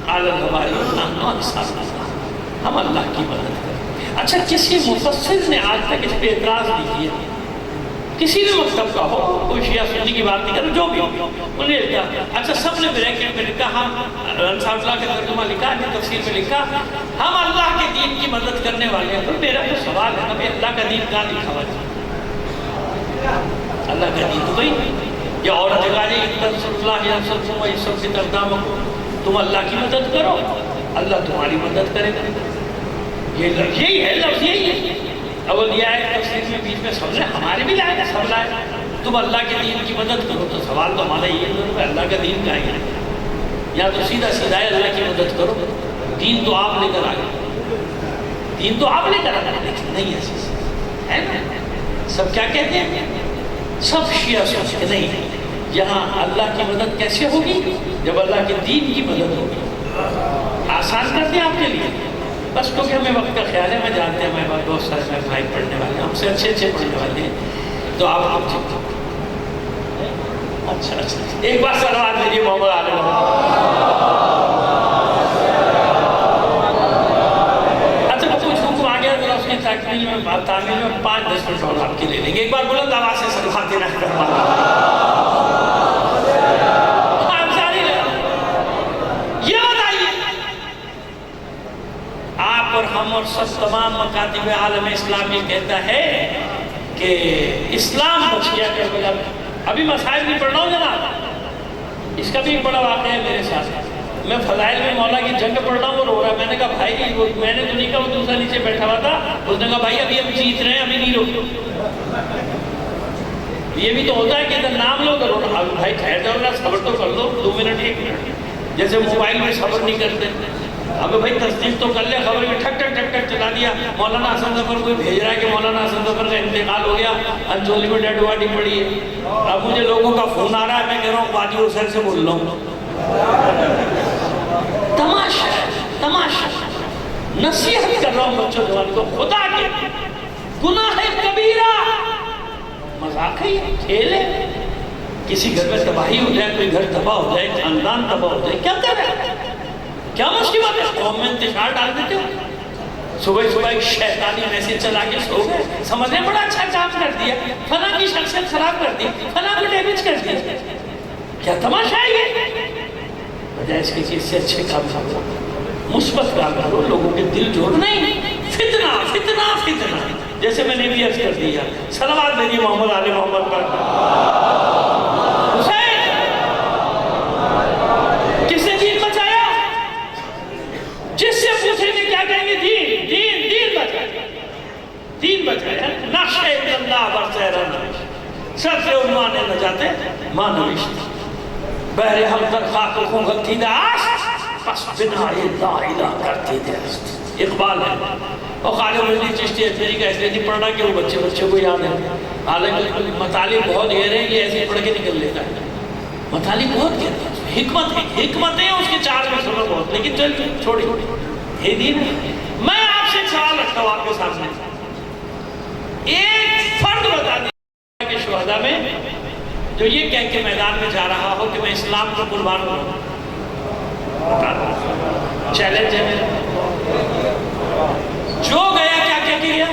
قال الحواریون نحن انصار اللہ، ہم اللہ کی مدد کریں۔ اچھا کسی مفسر نے آج تک اس پہ اعتراض نہیں کیا، کسی بھی مکتب کا ہو، کوئی شیعہ سنی کی بات نہیں کرتا، جو بھی ہو انہیں لکھا۔ اچھا سب نے بریکٹ میں لکھا، ہم انصار اللہ کا ترجمہ لکھا ہے، تفسیر میں لکھا ہم اللہ کے دین کی مدد کرنے والے ہیں۔ تو میرا تو سوال ہے نا، اللہ کا دین کہاں لکھا ہوا ہے؟ اللہ کا دین تو بھائی یا عورت غالی تنصر اللہ ینصرکم ویثبت اقدامکم، تم اللہ کی مدد کرو اللہ تمہاری مدد کرے گا۔ یہی ہے لفظ، یہی ہے۔ اول یہ آئے تفسیر میں بیچ میں سب نے ہمارے بھی لائے سب لائے، تم اللہ کے دین کی مدد کرو، تو سوال تو ہمارا یہ ہے اللہ کا دین کہاں ہے؟ یا تو سیدھا ہے اللہ کی مدد کرو، دین تو آپ لے کر آئے، دین تو آپ لے کر آئے، لیکن نہیں ایسی ہے نا۔ سب کیا کہتے ہیں؟ سب شیعہ سوچتے نہیں، یہاں اللہ کی مدد کیسے ہوگی؟ جب اللہ کے دین کی مدد ہوگی۔ آسان کرتے ہیں آپ کے لیے، بس کیونکہ ہمیں وقت کا خیال ہے، میں جانتے ہیں ہمارے بہت سارے بھائی پڑھنے والے ہیں، ہم سے اچھے پڑھنے والے ہیں، تو آپ اچھا ایک بار صلوات دیجیے محمد علی محمد۔ اچھا کچھ حکم آ گیا ذرا اس کی تعمیل میں 5-10 منٹ اور آپ کے لے لیں گے. ایک بار بلند آواز سے صلوات دینا کرنا. یہ بتائیے آپ اور ہم اور سب تمام مکاتب عالم اسلام یہ کہتا ہے کہ اسلام بچ گیا کربلا میں. ابھی مسائل نہیں پڑھ رہا ہوں جناب, اس کا بھی ایک بڑا واقعہ ہے میرے ساتھ. میں فضائل میں مولا کی جنگ پڑھ رہا ہوں, وہ رو رہا ہے. میں نے کہا بھائی میں نے تو نہیں کہا, وہ دوسرا نیچے بیٹھا ہوا تھا. اس نے کہا بھائی ابھی ہم جیت رہے ہیں, ابھی نہیں رو. یہ بھی تو ہوتا ہے کہ ادھر نام لو کرو نا. بھائی ٹھہر جاؤ نا, صبر تو کر لو 2 منٹ 1 منٹ. جیسے موبائل میں صبر نہیں کرتے. اب بھائی تصدیق تو کر لے, خبر میں ٹھک ٹھک ٹھک ٹھک چلا دیا. مولانا حسن ظفر کوئی بھیج رہا ہے کہ مولانا حسن ظفر کا انتقال ہو گیا, انجولی میں ڈیڈ باڈی پڑی ہے. اب مجھے لوگوں کا فون آ رہا ہے, میں کہہ رہا ہوں قاضی حسین سے بول لوں. تماشا تماشا نصیحت کر رہا ہوں بچوں جوان کو, خدا کے گناہ کبیرہ مذاق ہے, کھیل ہے. کسی گھر میں تباہی ہو جائے, کوئی گھر تباہ ہو جائے, خاندان تباہ ہو جائے, کیا کر رہے ہیں؟ کیا مشکل بات ہے؟ قوم میں انتشار ڈال دیتے ہو. صبح ایک شیطانی میسیج چلا کے سو گئے, سمجھنے بڑا اچھا کام کر دیا, فلاں کی شخصیت خراب کر دی, فلاں کو ڈیمیج کر دیا. کیا تماشا ہے یہ؟ بجائے اس کے چیز سے اچھے کام کرو, مثبت کام کرو, لوگوں کے دل جوڑ. نہیں فتنہ فتنہ فتنہ, جیسے میں نے بھی عرض کر دیا. صلوات بھیجیے محمد آل محمد پر. حسین کس نے دین بچایا؟ جس سے پوچھیں گے کیا کہیں گے؟ دین دین دین بچایا, دین بچایا. نقش اللہ برسیرہ نوشت, سر سے عنوان نجاتے ماں نوشت. بہر ہم در خاک رخوں غلطی داس, پس بنا لا الہ کرتی دست. اقبال ہے. اور خواجہ مجدی چشتی اجمیری کا اس لیے پڑھ رہا کہ وہ بچے کو یاد ہے. حالانکہ مطالب بہت گہرے ہیں, یہ ایسے پڑھ کے نکل لیتا ہے. مطالب بہت گہرے ہیں, حکمتیں ہیں اس کے 4 میں سنو بہت. لیکن چل چھوڑی یہ دین ہے. میں آپ سے ایک سوال رکھتا ہوں آپ کے سامنے. ایک فرد بتا دیا کہ شہداء میں جو یہ کہہ کے میدان میں جا رہا ہو کہ میں اسلام کو قربان کروں. چیلنج ہے میرا. جو گیا کیا کہہ کے گیا؟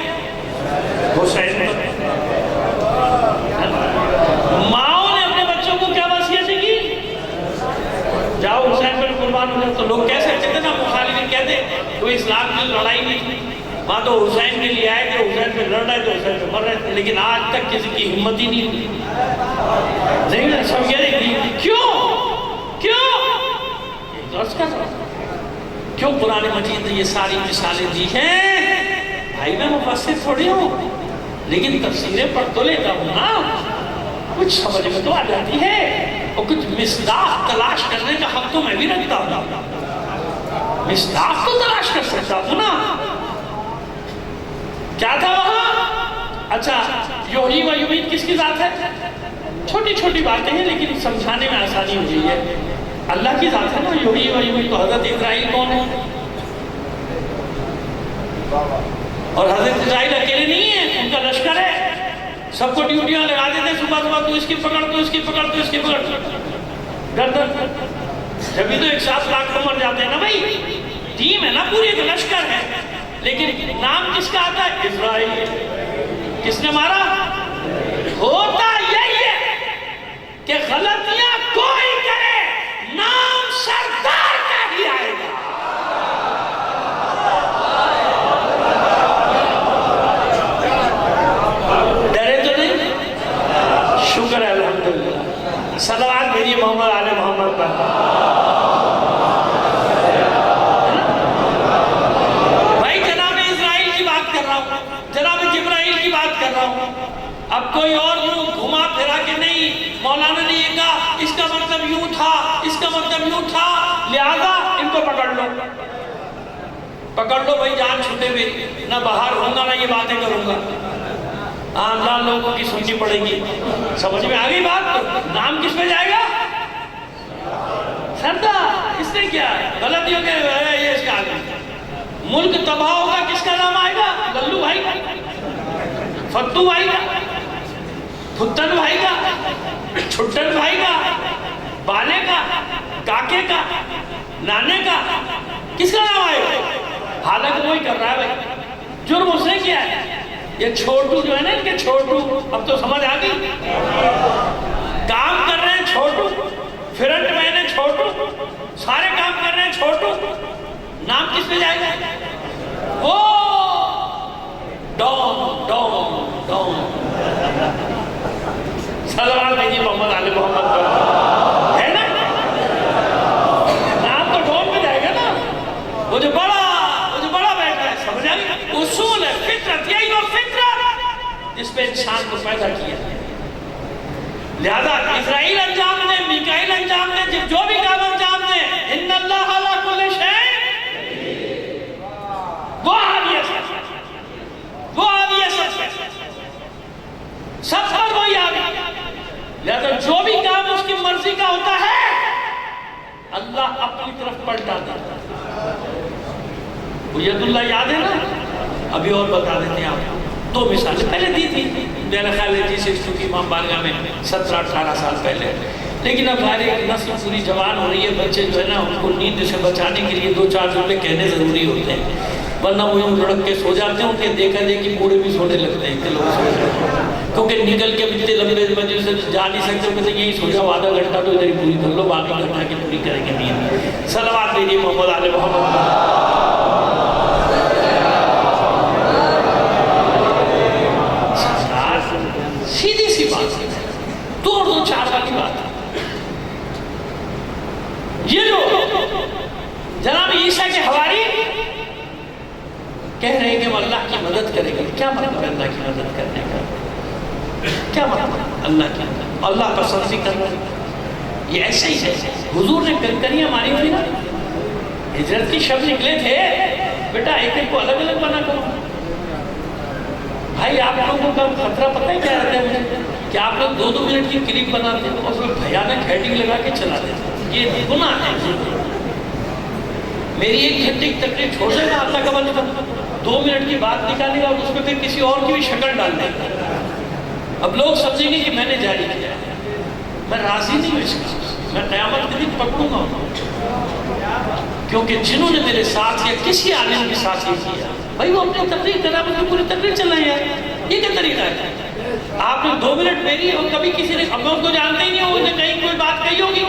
حسین. ماؤں نے اپنے بچوں کو کیا وصیت کی؟ جاؤ حسین پر قربان ہو جاؤ. تو لوگ کیسے کہتے نا, مخالفین کہتے کوئی اسلام کی لڑائی نہیں تھی, وہاں تو حسین کے لیے آئے تھے, حسین پہ لڑ رہے تھے, حسین پہ مر رہے تھے. لیکن آج تک کسی کی ہمت ہی نہیں ہوئی. نہیں سب کہہ رہی تھی کیوں کیوں قرآن مجید نے یہ ساری مثالیں دی ہیں. بھائی میں مفسر تھوڑی ہوں, لیکن تفسیریں پڑھ تو لیتا ہوں نا, کچھ سمجھ میں تو آ جاتی ہے, اور کچھ مصداق تلاش کرنے کا حق تو میں بھی رکھتا ہوں. مصداق تو تلاش کر سکتا ہوں نا. کیا تھا وہاں؟ اچھا یحیی و یمیت کس کی ذات ہے؟ چھوٹی چھوٹی باتیں ہیں لیکن سمجھانے میں آسانی ہو رہی ہے. اللہ کی ذات ہے نا یحیی و یمیت. تو حضرت اسرائیل کون ہے؟ اور حضرت اسرائیل اکیلے نہیں ہیں, ان کا لشکر ہے. سب کو ڈیوٹیاں لگا دیتے, صبح تو اس کی پکڑ, تو اس کی پکڑ, تو اس کی پکڑ, گردن. جبھی تو 100 لاکھ کو مر جاتے ہیں نا بھائی. ٹیم ہے نا پوری, ایک لشکر ہے. لیکن نام کس کا آتا ہے؟ اسرائیل. کس نے مارا؟ ہوتا یہی ہے کہ غلطیاں کوئی کرے, نام سردار کا ہی آئے گا. ڈرے تو نہیں؟ شکر ہے الحمدللہ. صلوات بھیجیے محمد آل محمد پر. بھائی جناب اسرائیل کی بات کر رہا ہوں, جناب جبرائیل کی بات کر رہا ہوں. اب کوئی اور یوں گھما پھرا کہ نہیں مولانا نے یہ کہا, اس کا مطلب یوں تھا, اس کا مطلب یوں تھا, لہذا ان کو پکڑ لو. پکڑ لو بھائی, جان چھوٹے ہوئے, نہ باہر ہوں گا نہ یہ باتیں کروں گا. آمدان لوگوں کی سننی پڑے گی. سمجھ میں آ گئی بات؟ نام کس پہ جائے گا؟ سردار. اس نے کیا غلطیوں کے یہ اس کا آگے. ملک تباہ ہوگا, کس کا نام آئے گا؟ للو بھائی کا, فتو بھائی کا, پھتن بھائی کا, چھٹن بھائی کا, بالے کا, کاکے کا, کا کس کا نام آئے گا؟ حالانکہ وہی کر رہا ہے بھائی. جرم اس نے کیا ہے. یہ چھوٹو جو ہے نا ان کے چھوٹو، اب تو سمجھ آ گئی، کام کر رہے ہیں چھوٹو، فرنٹ مین ہے چھوٹو، سارے کام کر رہے ہیں چھوٹو، نام کس پہ جائے گا؟ وہ ڈون ڈون ڈون، صلوات بھیجیے محمد علی محمد پر، ہے نا؟ نام تو ڈون پہ جائے گا نا، وہ جو بڑا بیٹھا ہے، سمجھ آ گئی؟ اصول ہے، فطرت، یہی وہ فطرت جس پہ انسان کو پیدا کیا ہے۔ لہذا اسرائیل انجام دے، میکائیل انجام دے، جو بھی کام انجام دے، ان اللہ علی کل شیء، وہ آدھی ہے سب پر وہی آدھی۔ لہذا جو بھی کام اس کی مرضی کا ہوتا ہے اللہ اپنی طرف پلٹا دیتا ہے۔ وہ ید اللہ یاد ہے نا؟ ابھی اور بتا دیتے ہیں آپ کو، 2 مثالیں پہلے دی تھی، میرا خیال ہے G62 کی امام بارگاہ میں 17-18 سال پہلے، لیکن اب ہماری نسل پوری جوان ہو رہی ہے، بچے جو ہے نا ان کو نیند سے بچانے کے لیے 2-4 جملے کہنے ضروری ہوتے ہیں، ورنہ وہ یوں لڑک کے سو جاتے ہیں، ان کے دیکھا دیکھی بوڑھے بھی سونے لگتے ہیں کہ لوگ سو جاتے ہیں، کیونکہ نکل کے اتنے لمبے وجہ سے جا نہیں سکتے، کہتے ہیں یہی سو جاؤ، آدھا گھنٹہ تو ادھر ہی پوری کر لو، باقی گھنٹہ کے پوری کریں گے نیند۔ صلوات بھیجیے محمد علی محمد۔ سیدھی سی بات ہے، 2-4 والی بات ہے۔ یہ جو جناب عیسیٰ کے حواری کہہ رہے ہیں کہ وہ اللہ کی مدد کریں گے، کیا مطلب ہے اللہ کی مدد کرنے کا؟ کیا مطلب اللہ کی مدد؟ اللہ پسندی کرنا، یہ ایسے ہی ہے۔ حضور نے کنکریاں ماری تھی نا، ہجرت کی شب نکلے تھے، بیٹا ایک ایک کو الگ الگ بنا کرو۔ بھائی آپ لوگوں کا خطرہ پتہ ہے کیا رہتا ہے مجھے؟ کہ آپ لوگ 2-2 منٹ کی کلپ بناتے ہیں اور اس میں بھیانک ہیڈنگ لگا کے چلا دیتے ہیں، یہ گناہ ہے۔ میری 1 گھنٹے کی تقریر چھوڑ دے گا اللہ کا بندہ، 2 منٹ کی بات نکالے گا اور اس میں پھر کسی اور کی بھی شکل ڈال دے گا، اب لوگ سمجھیں گے کہ میں نے جاری کیا ہے۔ میں راضی نہیں ہوں اس کا، میں قیامت کے دن پکڑوں گا، کیونکہ جنہوں نے میرے ساتھ یا کسی عالم کے ساتھ یہ کیا، بھائی وہ اپنی تقریر کرنا، اپنی پوری تقریر چلائیں یار، یہ کیا طریقہ ہے؟ آپ نے 2 منٹ میری اور کبھی کسی نے، اب میں اس کو جانتے ہی نہیں ہوں، اس نے کہیں کوئی بات کہی ہوگی،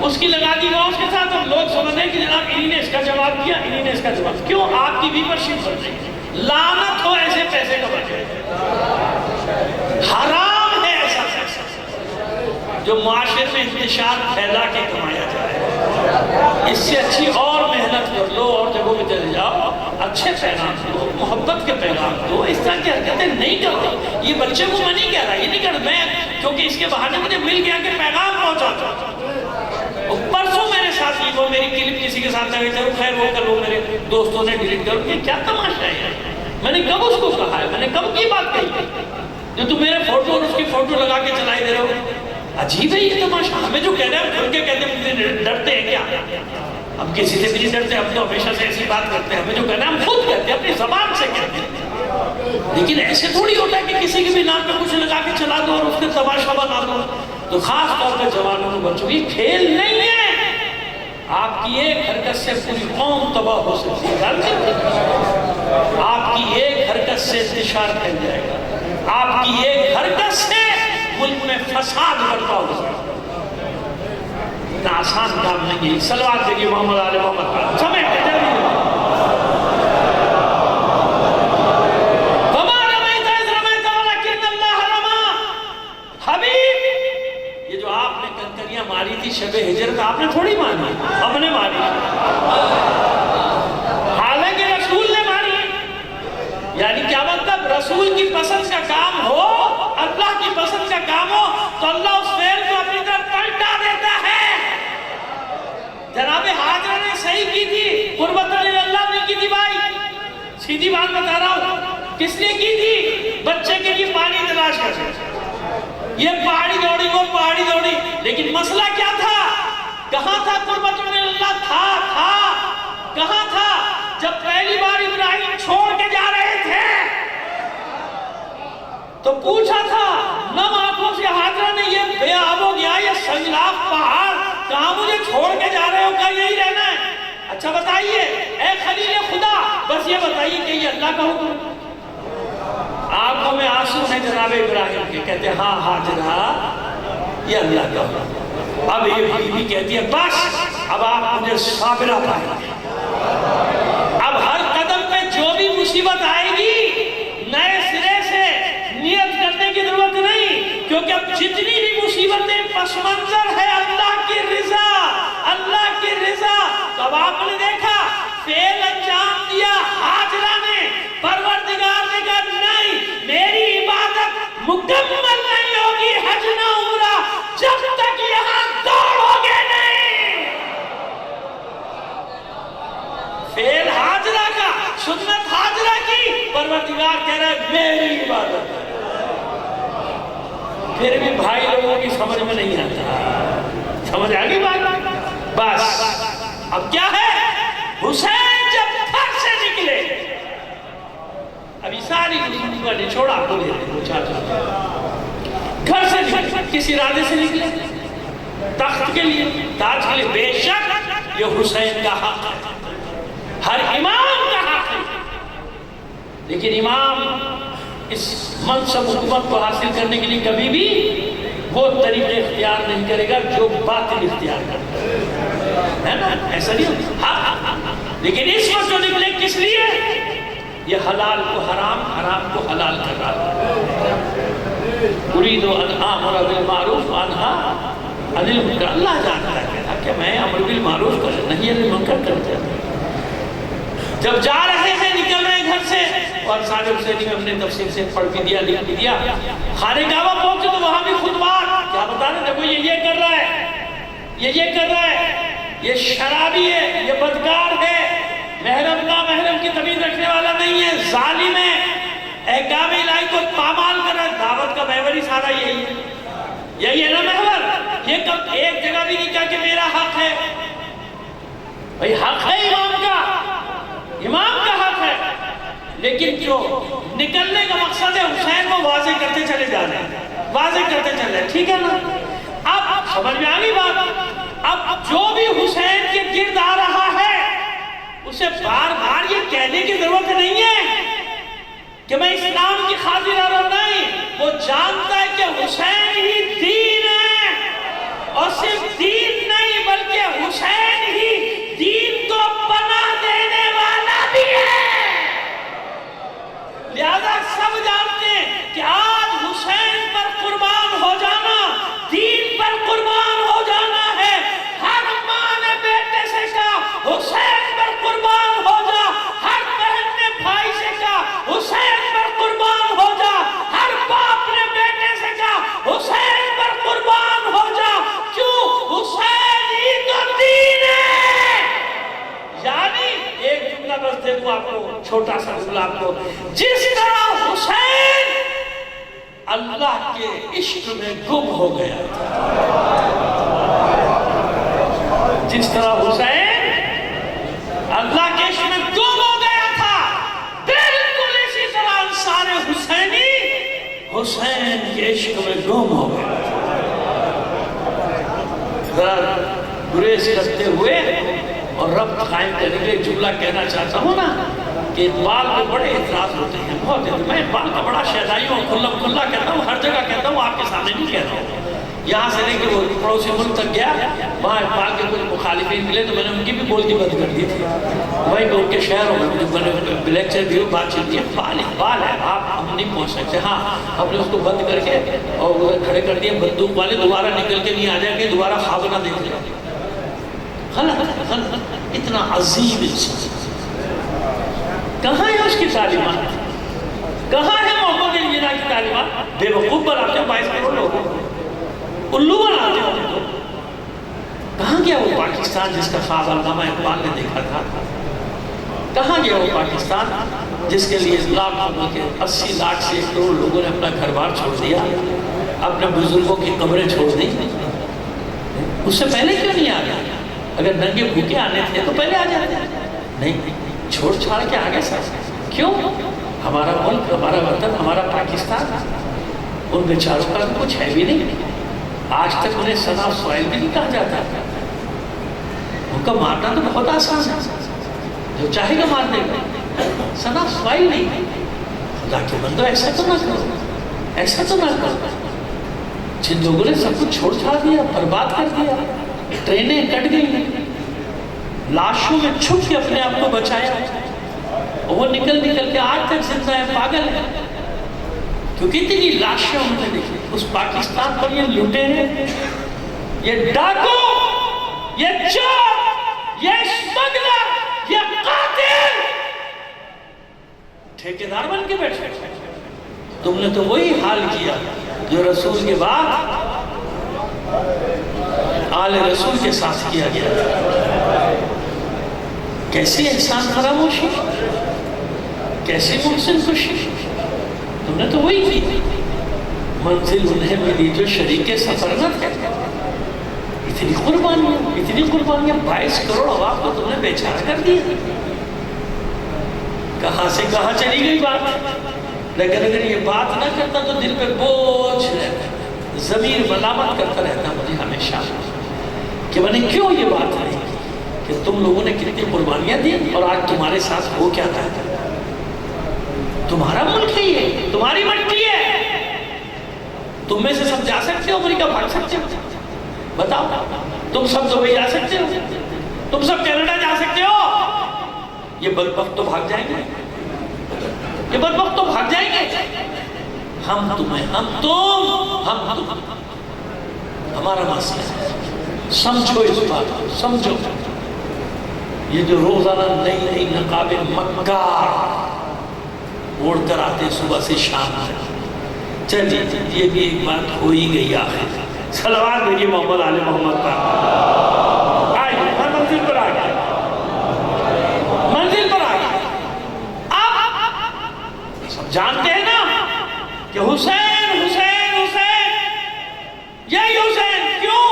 اس کی لگا دی گا اس کے ساتھ، ہم لوگ سمجھ رہے ہیں کہ جناب انہی نے اس کا جواب دیا، انہی نے اس کا جواب، کیوں؟ آپ کی ویورشپ بڑھ رہی ہے، لعنت ہو ایسے پیسے کا بچے، حرام ہے ایسا پیسہ جو معاشرے میں انتشار پھیلا کے کمایا جائے۔ اس سے اچھی اور محنت کر لو، اور جگہوں میں چلے جاؤ، اچھے پیغام دو، محبت کے پیغام دو، اس طرح کی حرکتیں نہیں کرتے۔ یہ بچے کو میں نہیں کہہ رہا، یہ نہیں کہہ رہا میں، کیونکہ اس کے بہانے مجھے مل گیا کہ پیغام پہنچاتا۔ پرسوں میرے ساتھ یہ وہ میری کلپ کسی کے ساتھ لگے چلو خیر وہ کر لو، میرے دوستوں نے ڈیلیٹ کرو، یہ کیا تماشا ہے؟ میں نے کب اس کو کہا ہے؟ میں نے کب کی بات کہی جو تم میرے فوٹو اور اس کی فوٹو لگا کے چلائی دے رہے ہو؟ عجیب ہے یہ تماشا۔ ہمیں جو کہہ رہے ہیں کھل کے کہتے ہیں مجھے ڈرتے ہیں کیا؟ ہم کسی سے بھی نہیں ڈرتے، ہم تو ہمیشہ سے ایسی بات کرتے ہیں، ہمیں جو کہنا ہے ہم خود کہتے ہیں، اپنی زبان سے کہتے ہیں، لیکن ایسے تھوڑی ہوتا ہے کہ کسی کے بھی نام پہ کچھ لگا کے چلا دو اور اس کے تماشا بنا دو۔ تو خاص طور پہ جوانوں کو بچوں، یہ کھیل نہیں ہے، آپ کی ایک حرکت سے پوری قوم تباہ ہو سکتی ہے، آپ کی ایک حرکت سے انتشار پھیل جائے گا، آپ کی ایک حرکت سے ملک میں فساد برپا ہو سکتا ہے۔ اتنا آسان کام نہیں ہے۔ صلوات دیکھیے محمد علی محمد پر، سمیٹے جلدی وما رمیت اذ رمیت ولکن اللہ رمی۔ حبیب، یہ جو آپ نے کنکریاں ماری تھی شب ہجرت، آپ نے تھوڑی ماری، ہم نے ماری، حالانکہ رسول نے ماری۔ یعنی کیا مطلب؟ رسول کی پسند کا کام ہو، اللہ کی پسند کا کام ہو تو اللہ اس فعل کو اپنی طرف پلٹا دیتا ہے۔ جناب حاجرہ نے صحیح کی تھی، قربت اللہ نے کی تھی بھائی، سیدھی بات بتا رہا ہوں، کس نے کی تھی؟ بچے کے لیے پانی تلاش کر، یہ پہاڑی دوڑی وہ پہاڑی دوڑی، لیکن مسئلہ کیا تھا؟ کہاں تھا قربت اللہ؟ تھا کہاں تھا؟ جب پہلی بار ابراہیم چھوڑ کے جا رہے تھے تو پوچھا تھا نم آنکھوں سے حاجرہ نے، یہ بے آب ہو گیا، یہ سنگلاف پہاڑ، کہاں مجھے چھوڑ کے جا رہے ہو؟ کہا یہی رہنا ہے۔ اچھا بتائیے اے خلیل خدا، بس یہ بتائیے کہ یہ اللہ کا حکم؟ آنکھوں میں آنسو ہیں جناب ابراہیم کے، کہتے ہیں ہاں حاجرہ یہ اللہ کا حکم۔ اب یہ بیوی کہتی ہے بس اب آپ مجھے صابرہ پائیں گے، اب ہر قدم پہ جو بھی مصیبت آئے گی نئے سرے سے نیت کرنے کی ضرورت نہیں، کیونکہ اب جتنی بھی مصیبتیں پس منظر ہے اللہ کی رضا، اللہ کی رضا۔ تو اب آپ نے دیکھا فعل انجام دیا حاجرہ نے، پروردگار نے کہا نہیں میری عبادت مکمل نہیں ہوگی حج نہ عمرہ جب تک یہاں دوڑو گے نہیں۔ فعل حاجرہ کا، سنت حاجرہ کی، پروردگار کہہ رہا ہے میری عبادت۔ پھر بھی بھائی لوگوں کی سمجھ میں نہیں آتا، سمجھ آگئی بات؟ بس اب کیا ہے، حسین جب گھر سے نکلے، ابھی ساری کا نچوڑا کو لے رہے ہیں چاچا، گھر سے نکلے کس ارادے سے نکلے؟ تخت کے لیے، تاج کے لیے، بے شک یہ حسین کا حق ہے، ہر امام کا حق ہے، لیکن امام اس منصب حکومت کو حاصل کرنے کے لیے کبھی بھی وہ طریقے اختیار نہیں کرے گا جو باطل اختیار کرتا ہے نا، ایسا نہیں ہوتا۔ لیکن اس وقت جو نکلے کس لیے؟ یہ حلال کو حرام، حرام کو حلال کر رہا ہے۔ اريد ان آمر بالمعروف وانہا عن المنکر، اللہ جانتا ہے کہ میں امر بالمعروف کر نہیں عن المنکر کرتا ہوں۔ جب جا رہے ہیں نکل رہے گھر سے، اور سارے حسینی میں ہم نے تفصیل سے پڑھ بھی دیا لکھ بھی دیا، خانہ کعبہ پہنچے تو وہاں بھی خطبات کیا بتا رہے، دیکھو یہ کر رہا ہے، یہ کر رہا ہے، یہ شرابی ہے، یہ بدکار ہے، محرم نامحرم کی تمیز رکھنے والا نہیں ہے، ظالم ہے، احکام الہی کو پامال کر رہا ہے۔ دعوت کا محور ہی سارا یہی ہے نا محور۔ یہ کب ایک جگہ بھی نہیں کہا کہ میرا حق ہے، بھئی حق ہے امام کا حق ہے، لیکن جو نکلنے کا مقصد ہے حسین کو واضح کرتے چلے جا رہے ہیں، واضح کرتے چلے رہے ہیں، ٹھیک ہے نا؟ اب سمجھ میں آگئی بات؟ اب جو بھی حسین کے گرد آ رہا ہے اسے بار بار یہ کہنے کی ضرورت نہیں ہے کہ میں اسلام کی خاطر آ رہا ہوں، نہیں، وہ جانتا ہے کہ حسین ہی دین ہے، اور صرف دین نہیں بلکہ حسین ہی دین کو پناہ دینے والا بھی ہے۔ لہذا سب جانتے ہیں کہ آج حسین پر قربان ہو جانا، دین پر قربان ہو جانا ہے۔ ہر ماں نے بیٹے سے کہا حسین پر قربان ہو جا، ہر بہن نے بھائی سے کہا حسین پر قربان ہو جا، ہر باپ نے بیٹے سے کہا حسین پر قربان ہو جا، کیوں؟ حسین ہی تو دین ہے۔ یعنی ایک جملہ بس دیکھو آپ کو، چھوٹا سا جملہ آپ کو، جس طرح حسین اللہ کے عشق میں گم ہو گیا تھا، جس طرح حسین اللہ کے عشق میں گم ہو گیا تھا، بالکل اسی طرح انصار حسینی حسین کے عشق میں گم ہو گیا تھا۔ گریز کرتے ہوئے اور رب قائم کرنے کے لیے جملہ کہنا چاہتا ہوں نا کہ اقبال میں بڑے اعتراض ہوتے ہیں، بہت ہے، میں اقبال کا بڑا شہدائی ہوں، کھلا کہتا ہوں، ہر جگہ کہتا ہوں، آپ کے سامنے نہیں کہہ رہا ہوں۔ یہاں سے نہیں کہ وہ پڑوسی ملک تک گیا، وہاں اقبال کے کچھ مخالفین ملے تو میں نے ان کی بھی بولتی بند کر دی تھی، وہیں کہ ان کے شہروں میں مجھے لیکچر بھی ہو، بات چیت دی، اقبال ہے، آپ ہم نہیں پہنچ سکتے۔ ہاں ہم نے اس کو بند کر کے اور کھڑے کر دیا، بندوق والے دوبارہ نکل کے نہیں آ جائیں گے، دوبارہ خواب نہ دیکھ لیں۔ غلط، اتنا عظیم انسان، کہاں ہے اس کی تعلیمات؟ کہاں ہے محمد علی جناح کی تعلیمات؟ بے وقوف بناتے ہیں 22 کروڑ لوگوں کو، الو بناتے ہیں ان کو۔ کہاں گیا وہ پاکستان جس کا خواب علامہ اقبال نے دیکھا تھا؟ کہاں گیا وہ پاکستان جس کے لیے لاکھوں کے 80 لاکھ سے 1 کروڑ لوگوں نے اپنا گھر بار چھوڑ دیا، اپنے بزرگوں کی قبریں چھوڑ دی؟ اس سے پہلے کیوں نہیں آ گیا؟ اگر ننگے بھوکے آنے تھے تو پہلے آ جاتے، نہیں، چھوڑ چھاڑ کے آگے سر۔ کیوں؟ ہمارا ملک، ہمارا وطن، ہمارا پاکستان، ان بیچاروں کا کچھ ہے بھی نہیں، آج تک انہیں سنا سوائل بھی نہیں کہا جاتا۔ ان کا مارنا تو بہت آسان ہے، جو چاہے گا مار دے گا، سنا سوائل نہیں۔ خدا کے بندو ایسا تو نہ کرو، ایسا تو نہ کرو۔ جن لوگوں نے سب کچھ چھوڑ چھاڑ دیا، برباد کر دیا، ٹرینیں کٹ گئی، لاشوں میں چھپ کے اپنے آپ کو بچایا، وہ نکل کے آج تک زندہ ہے، پاگل ہے، کیونکہ اتنی لاشیں ہم نے دیکھی۔ اس پاکستان پر یہ لٹیرے، یہ ڈاکو، یہ چور، یہ اسمگلر، یہ قاتل ٹھیکیدار بن کے بیٹھے۔ تم نے تو وہی حال کیا جو رسول کے بعد آل رسول کے ساتھ کیا گیا تھا۔ کیسی انسان فراموشی، کیسی محسن خوشی، تم نے تو وہی کی۔ منزل انہیں ملی جو شریک سفر نہ تھے۔ اتنی قربانیاں 22 کروڑ عوام کو تم نے بیچارہ کر دیا۔ کہاں سے کہاں چلی گئی بات، لیکن اگر یہ بات نہ کرتا تو دل پہ بوجھ رہتا، ضمیر ملامت کرتا رہتا مجھے ہمیشہ کہ میں نے کیوں یہ بات نہیں کی، کہ تم لوگوں نے کتنی قربانیاں دی اور آج تمہارے ساتھ ہو کیا تھا۔ تمہارا ملک ہے، یہ تمہاری مٹی ہے، تم میں سے سب جا سکتے ہو امریکہ، بھاگ سکتے ہو، بتاؤ تم سب دبئی جا سکتے ہو، تم سب کینیڈا جا سکتے ہو، یہ بدبخت تو بھاگ جائیں گے، یہ بدبخت تو بھاگ جائیں گے۔ ہم تمہیں، ہم تم، ہمارا مسئلہ ہے، سمجھو اس بات کو، سمجھو۔ یہ جو روزانہ نئی نقابیں مکار اوڑھ کر آتے صبح سے شام تک، چلیے یہ بھی ایک بات ہو ہی گئی آخر۔ صلوات بھیجیے محمد آل محمد پر۔ آئیے میں منزل پر آ گیا، منزل پر آ گیا۔ اب سب جانتے ہیں نا کہ حسین حسین حسین، یہی حسین، کیوں؟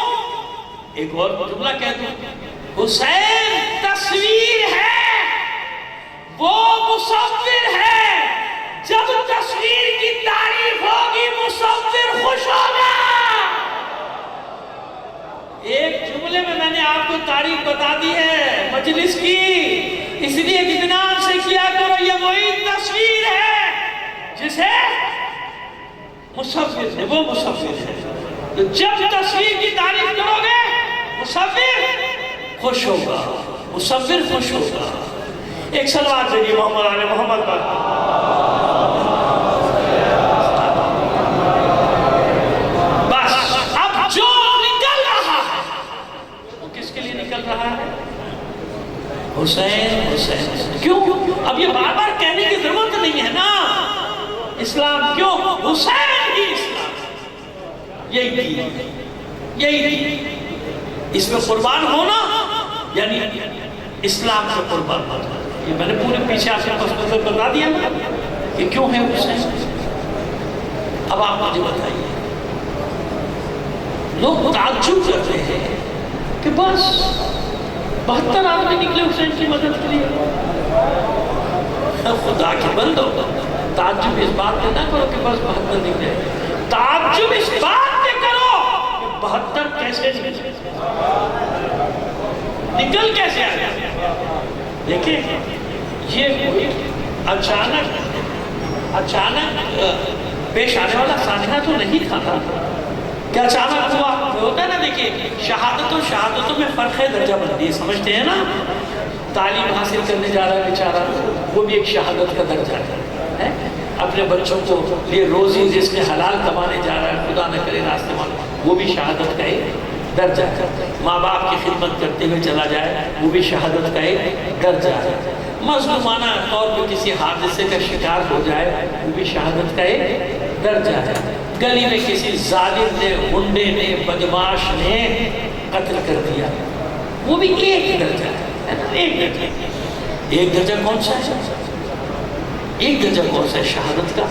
ایک اور جملہ کہہ دوں، حسین تصویر ہے، وہ مصور ہے، جب تصویر کی تعریف ہوگی مصور خوش ہوگا۔ ایک جملے میں نے آپ کو تعریف بتا دی ہے مجلس کی، اس لیے اطمینان سے کیا کرو، یہ وہی تصویر ہے جسے مصور ہے، وہ مصور ہے۔ تو جب تصویر کی تعریف کرو گے مصور خوش ہوگا، مصور خوش ہوگا۔ ایک صلوات بھیجیے محمد آل محمد پر۔ بس اب جو نکل رہا ہے وہ کس کے لیے نکل رہا ہے؟ حسین حسین۔ کیوں؟ اب یہ بار بار کہنے کی ضرورت نہیں ہے نا، اسلام کیوں؟ حسین ہی اسلام، یہی دین، یہی دین۔ اس میں قربان ہونا یعنی اسلام سے قربان ہونا۔ یہ میں نے پورے پیچھے آپ سے بتا دیا کہ کیوں ہے حسین۔ اب آپ مجھے بتائیے، لوگ تعجب کرتے ہیں کہ بس 72 آدمی نکلے حسین کی مدد کے لیے۔ خدا کے بندو، تعجب اس بات پہ نہ کرو کہ بس 72 نکلے، تعجب اس بات پہ کرو کہ 72 کیسے نکلے، نکل کیسے آ گیا۔ دیکھیں یہ اچانک پیش آنے والا سانحہ تو نہیں تھا کہ اچانک ہوا ہوتا ہے نا۔ دیکھیں شہادتوں میں فرق ہے، درجہ بندی ہے، سمجھتے ہیں نا۔ تعلیم حاصل کرنے جا رہا ہے بیچارہ، وہ بھی ایک شہادت کا درجہ ہے۔ اپنے بچوں کو لیے روزی رزق حلال کمانے جا رہا ہے، خدا نہ کرے راستے میں، وہ بھی شہادت کا ایک درجہ ہے۔ ماں باپ کی خدمت کرتے ہوئے چلا جائے، وہ بھی شہادت کا ایک درجہ ہے۔ مظلومانہ طور پہ کسی حادثے کا شکار ہو جائے، وہ بھی شہادت کا ایک درجہ ہے۔ گلی میں کسی ظالم نے، غنڈے نے، بدماش نے قتل کر دیا، وہ بھی ایک درجہ ہے نا، ایک درجہ۔ ایک درجہ کون سا ہے؟ ایک درجہ کون سا ہے؟ شہادت کا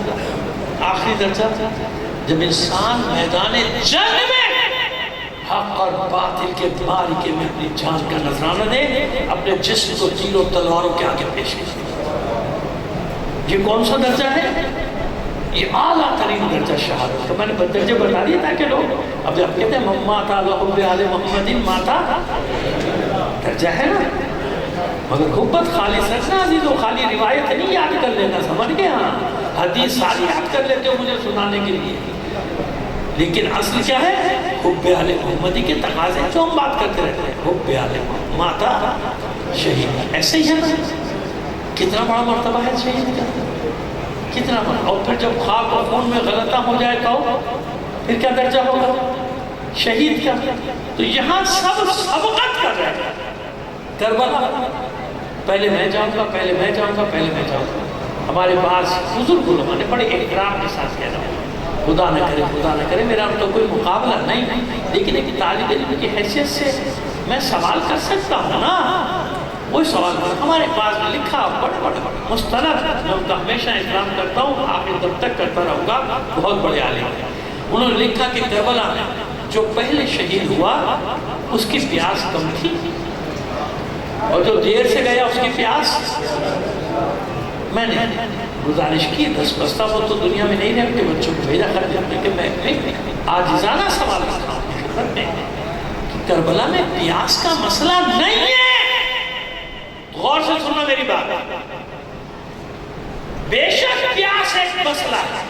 آخری درجہ، جب انسان میدان جنگ میں حق اور باطل کے باریکے میں اپنی جان کا نذرانہ دے، اپنے جسم کو تیر و تلواروں کے آگے پیش کرے۔ یہ کون سا درجہ ہے؟ یہ اعلیٰ ترین درجہ شہادت کا۔ میں نے درجے بتا دیا تھا کہ لوگ اب جب کہتے ہیں ماتا لحب آل محمد ماتا، درجہ ہے نا، مگر محبت خالص رکھنا عزیز و خالی روایت نہیں یاد کر لینا، سمجھ گئے؟ ہاں حدیث ساری یاد کر لیتے ہو مجھے سنانے کے لیے، لیکن اصل کیا ہے؟ حب آل محمدی کے تقاضے جو ہم بات کرتے رہتے ہیں، حب آل محمد، ماتا شہید، ایسے ہی ہے نا؟ کتنا بڑا مرتبہ ہے شہید کا، کتنا بڑا. اور پھر جب خاک و خون میں غلطہ ہو جائے تو پھر کیا درجہ ہوگا شہید کا؟ تو یہاں سب سبقت کر رہے ہیں. کربلا پہلے میں جاؤں گا، پہلے میں جاؤں گا، پہلے میں جاؤں گا. ہمارے پاس بزرگ علماء نے بڑے احترام کے ساتھ کہہ رہا ہوں، خدا نہ کرے، خدا نہ کرے میرا تو کوئی مقابلہ نہیں، لیکن ایک طالب علم کی حیثیت سے میں سوال کر سکتا ہوں نا. وہی سوال ہمارے پاس میں لکھا، بڑے بڑے مستند، میں ان کا ہمیشہ احترام کرتا ہوں، آخر دم تک کرتا رہوں گا. بہت بڑے عالم ہیں. انہوں نے لکھا کہ کربلا میں جو پہلے شہید ہوا اس کی پیاس کم تھی، اور جو دیر سے گیا اس کی پیاس. میں نے گزارش کی، دس بستہ وہ تو دنیا میں نہیں رہتے، بچوں کو بھیجا کر دیا کہ میں عاجزانہ سوال رکھا ہوں خدمت میں کہ کربلا میں پیاس کا مسئلہ نہیں ہے. غور سے سننا میری بات، بے شک پیاس ایک مسئلہ ہے،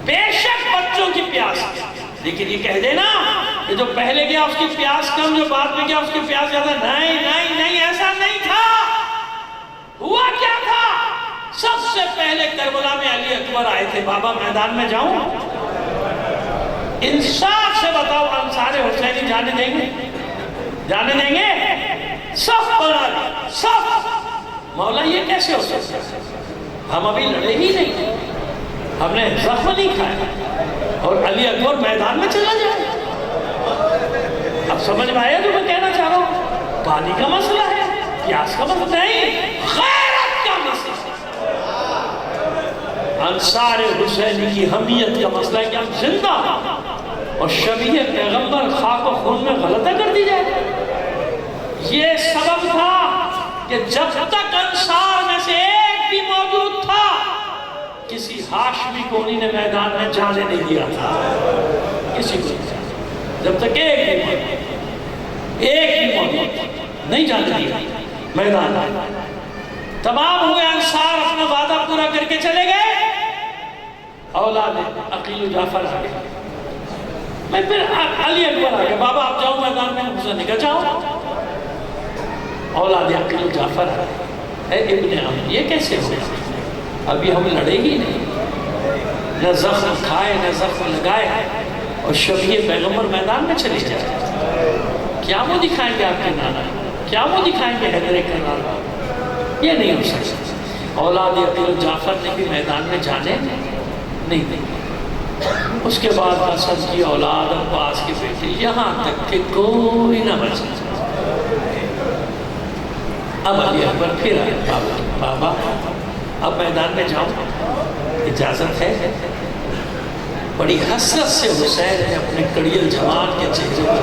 بے شک بچوں کی پیاس ہے، لیکن یہ کہہ دینا کہ جو پہلے گیا اس کی پیاس کم، جو بعد میں گیا اس کی پیاس زیادہ، نہیں نہیں نہیں، ایسا نہیں تھا. ہوا کیا تھا؟ سب سے پہلے کربلا میں علی اکبر آئے تھے. بابا میدان میں جاؤں؟ انصاف سے بتاؤ، انصار حسینی جانے دیں گے؟ جانے دیں گے؟ صف بنا لیا، صف. مولا یہ کیسے ہو سکتا ہے؟ ہم ابھی لڑے ہی نہیں، ہم نے زخم نہیں کھایا، اور علی اکبر میدان میں چلا جائے. اب سمجھ میں آیا جو میں کہنا چاہ رہا ہوں؟ پانی کا مسئلہ ہے، پیاس کا مسئلہ نہیں، غیرت کا مسئلہ. انصار حسینی کی حمیت کا مسئلہ ہے کہ ہم زندہ اور شبیہ پیغمبر خاک و خون میں غلطہ کر دی جائے. یہ سبب تھا کہ جب تک انصار میں سے ایک بھی موجود تھا کسی ہاشمی کو انہی نے میدان میں جانے نہیں دیا تھا. کسی کو جب تک ایک بھی موجود نہیں جانے دیا میدان میں. تمام ہوئے انصار اپنا وعدہ پورا کر کے چلے گئے. اولاد عقیل و جعفر آ گئے. میں پھر علی اکبر آ گیا. بابا آپ جاؤ میدان میں؟ حسین نے کہا جاؤ. اولاد عقیل و جعفر آ گئے. اے ابن عم، یہ کیسے ہو گیا؟ ابھی ہم لڑے ہی نہیں، نہ زخم کھائے نہ زخم لگائے، اور شبیہ پیغمبر میدان میں چلے جائے. کیا وہ دکھائیں گے آپ کے نانا؟ کیا وہ دکھائیں گے حیدر کرار؟ یہ نہیں ہو سکتا. اولاد عقیل و جعفر نے بھی میدان میں جانے نہیں دیں. اس کے بعد حسن کی اولاد، عباس کے بیٹے، یہاں تک کہ کوئی نہ بچ سکتا. اب علی اکبر پھر آئے. بابا اب میدان میں جاؤں؟ اجازت ہے؟ بڑی حسرت سے حسین نے اپنے کڑیل جوان کے چہرے پر،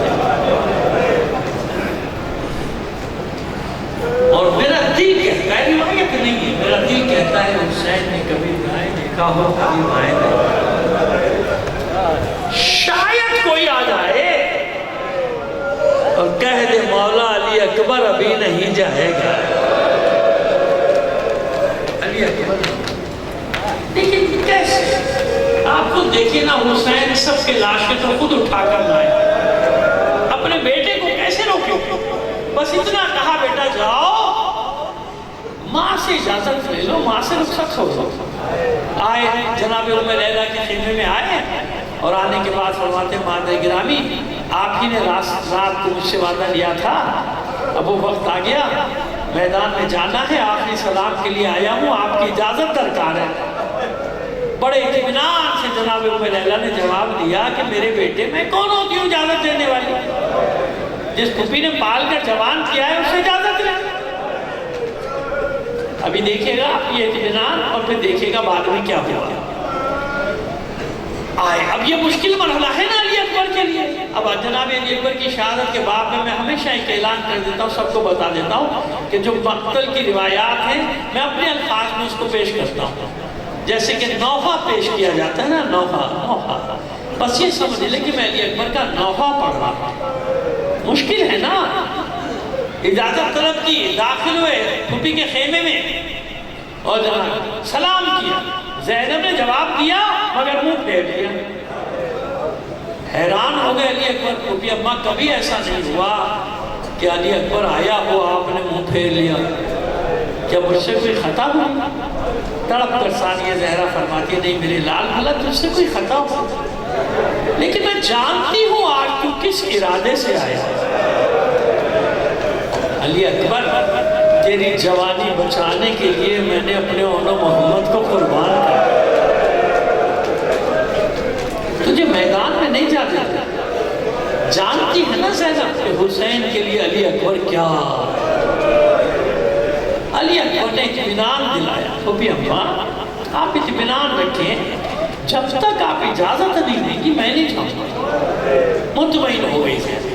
اور میرا دل کہتا ہے، روایت نہیں ہے، میرا دل کہتا ہے حسین نے کبھی دائیں دیکھا ہو کبھی بائیں دیکھا. شاید کوئی آ جائے اور کہہ دے مولا علی اکبر ابھی نہیں جائے گا. علی اکبر لیکن کیسے؟ آپ کو دیکھیں نا، حسین سب کے لاش کے تو خود اٹھا کر لائے. اپنے بیٹے کو کیسے روکے؟ بس اتنا کہا بیٹا جاؤ، ماں سے اجازت لے لو، ماں سے رخصت ہو لو. آئے جناب ام لیلہ کے خیمے میں آئے، اور آنے کے بعد فرماتے مادر گرامی آپ ہی نے رات کو مجھ سے وعدہ لیا تھا، اب وہ وقت آ گیا، میدان میں جانا ہے، آخری سلام کے لیے آیا ہوں، آپ کی اجازت درکار ہے. بڑے اطمینان سے جناب ام لیلہ نے جواب دیا کہ میرے بیٹے میں کون ہوتی ہوں اجازت دینے والی؟ جس پھوپھی نے پال کر جوان کیا ہے اس سے اجازت لے. ابھی دیکھے گا یہ اطمینان، اور پھر دیکھے گا بعد میں کیا ہوا. آئے اب یہ مشکل مرحلہ ہے نا علی اکبر کے لیے. اب جناب علی اکبر کی شہادت کے بعد میں ہمیشہ ایک اعلان کر دیتا ہوں، سب کو بتا دیتا ہوں کہ جو مقتل کی روایات ہیں میں اپنے الفاظ میں اس کو پیش کرتا ہوں. جیسے کہ نوحہ پیش کیا جاتا ہے نا، نوحہ، بس یہ سمجھ لے کہ میں علی اکبر کا نوحہ پڑھ رہا ہوں. مشکل ہے نا. اجازت طلب کی، داخل ہوئے پھوپھی کے خیمے میں، اور جناب سلام کیا، زینب نے جواب دیا مگر منہ پھیر لیا. حیران ہو گئے علی اکبر کو بھی. اماں کبھی ایسا نہیں ہوا کہ علی اکبر آیا ہو آپ نے منہ پھیر لیا, کیا مجھ سے کوئی خطا ہوئی؟ تڑپ کر ثانیہ زہرا فرماتی ہے نہیں میرے لال حالت تجھ سے کوئی خطا ہو, لیکن میں جانتی ہوں آج تو کس ارادے سے آیا. علی اکبر تیری جوانی بچانے کے لیے میں نے اپنے اون و محمد کو قربان کر, تجھے میدان میں نہیں جا دیتا. جانتی ہے نا زینب کہ حسین کے لیے علی اکبر کیا. علی اکبر نے اطمینان دلایا. تو بھی اماں آپ اطمینان رکھیں, جب تک آپ اجازت نہیں دیں گی میں نہیں جاؤں گا. مطمئن ہو گئی زینب.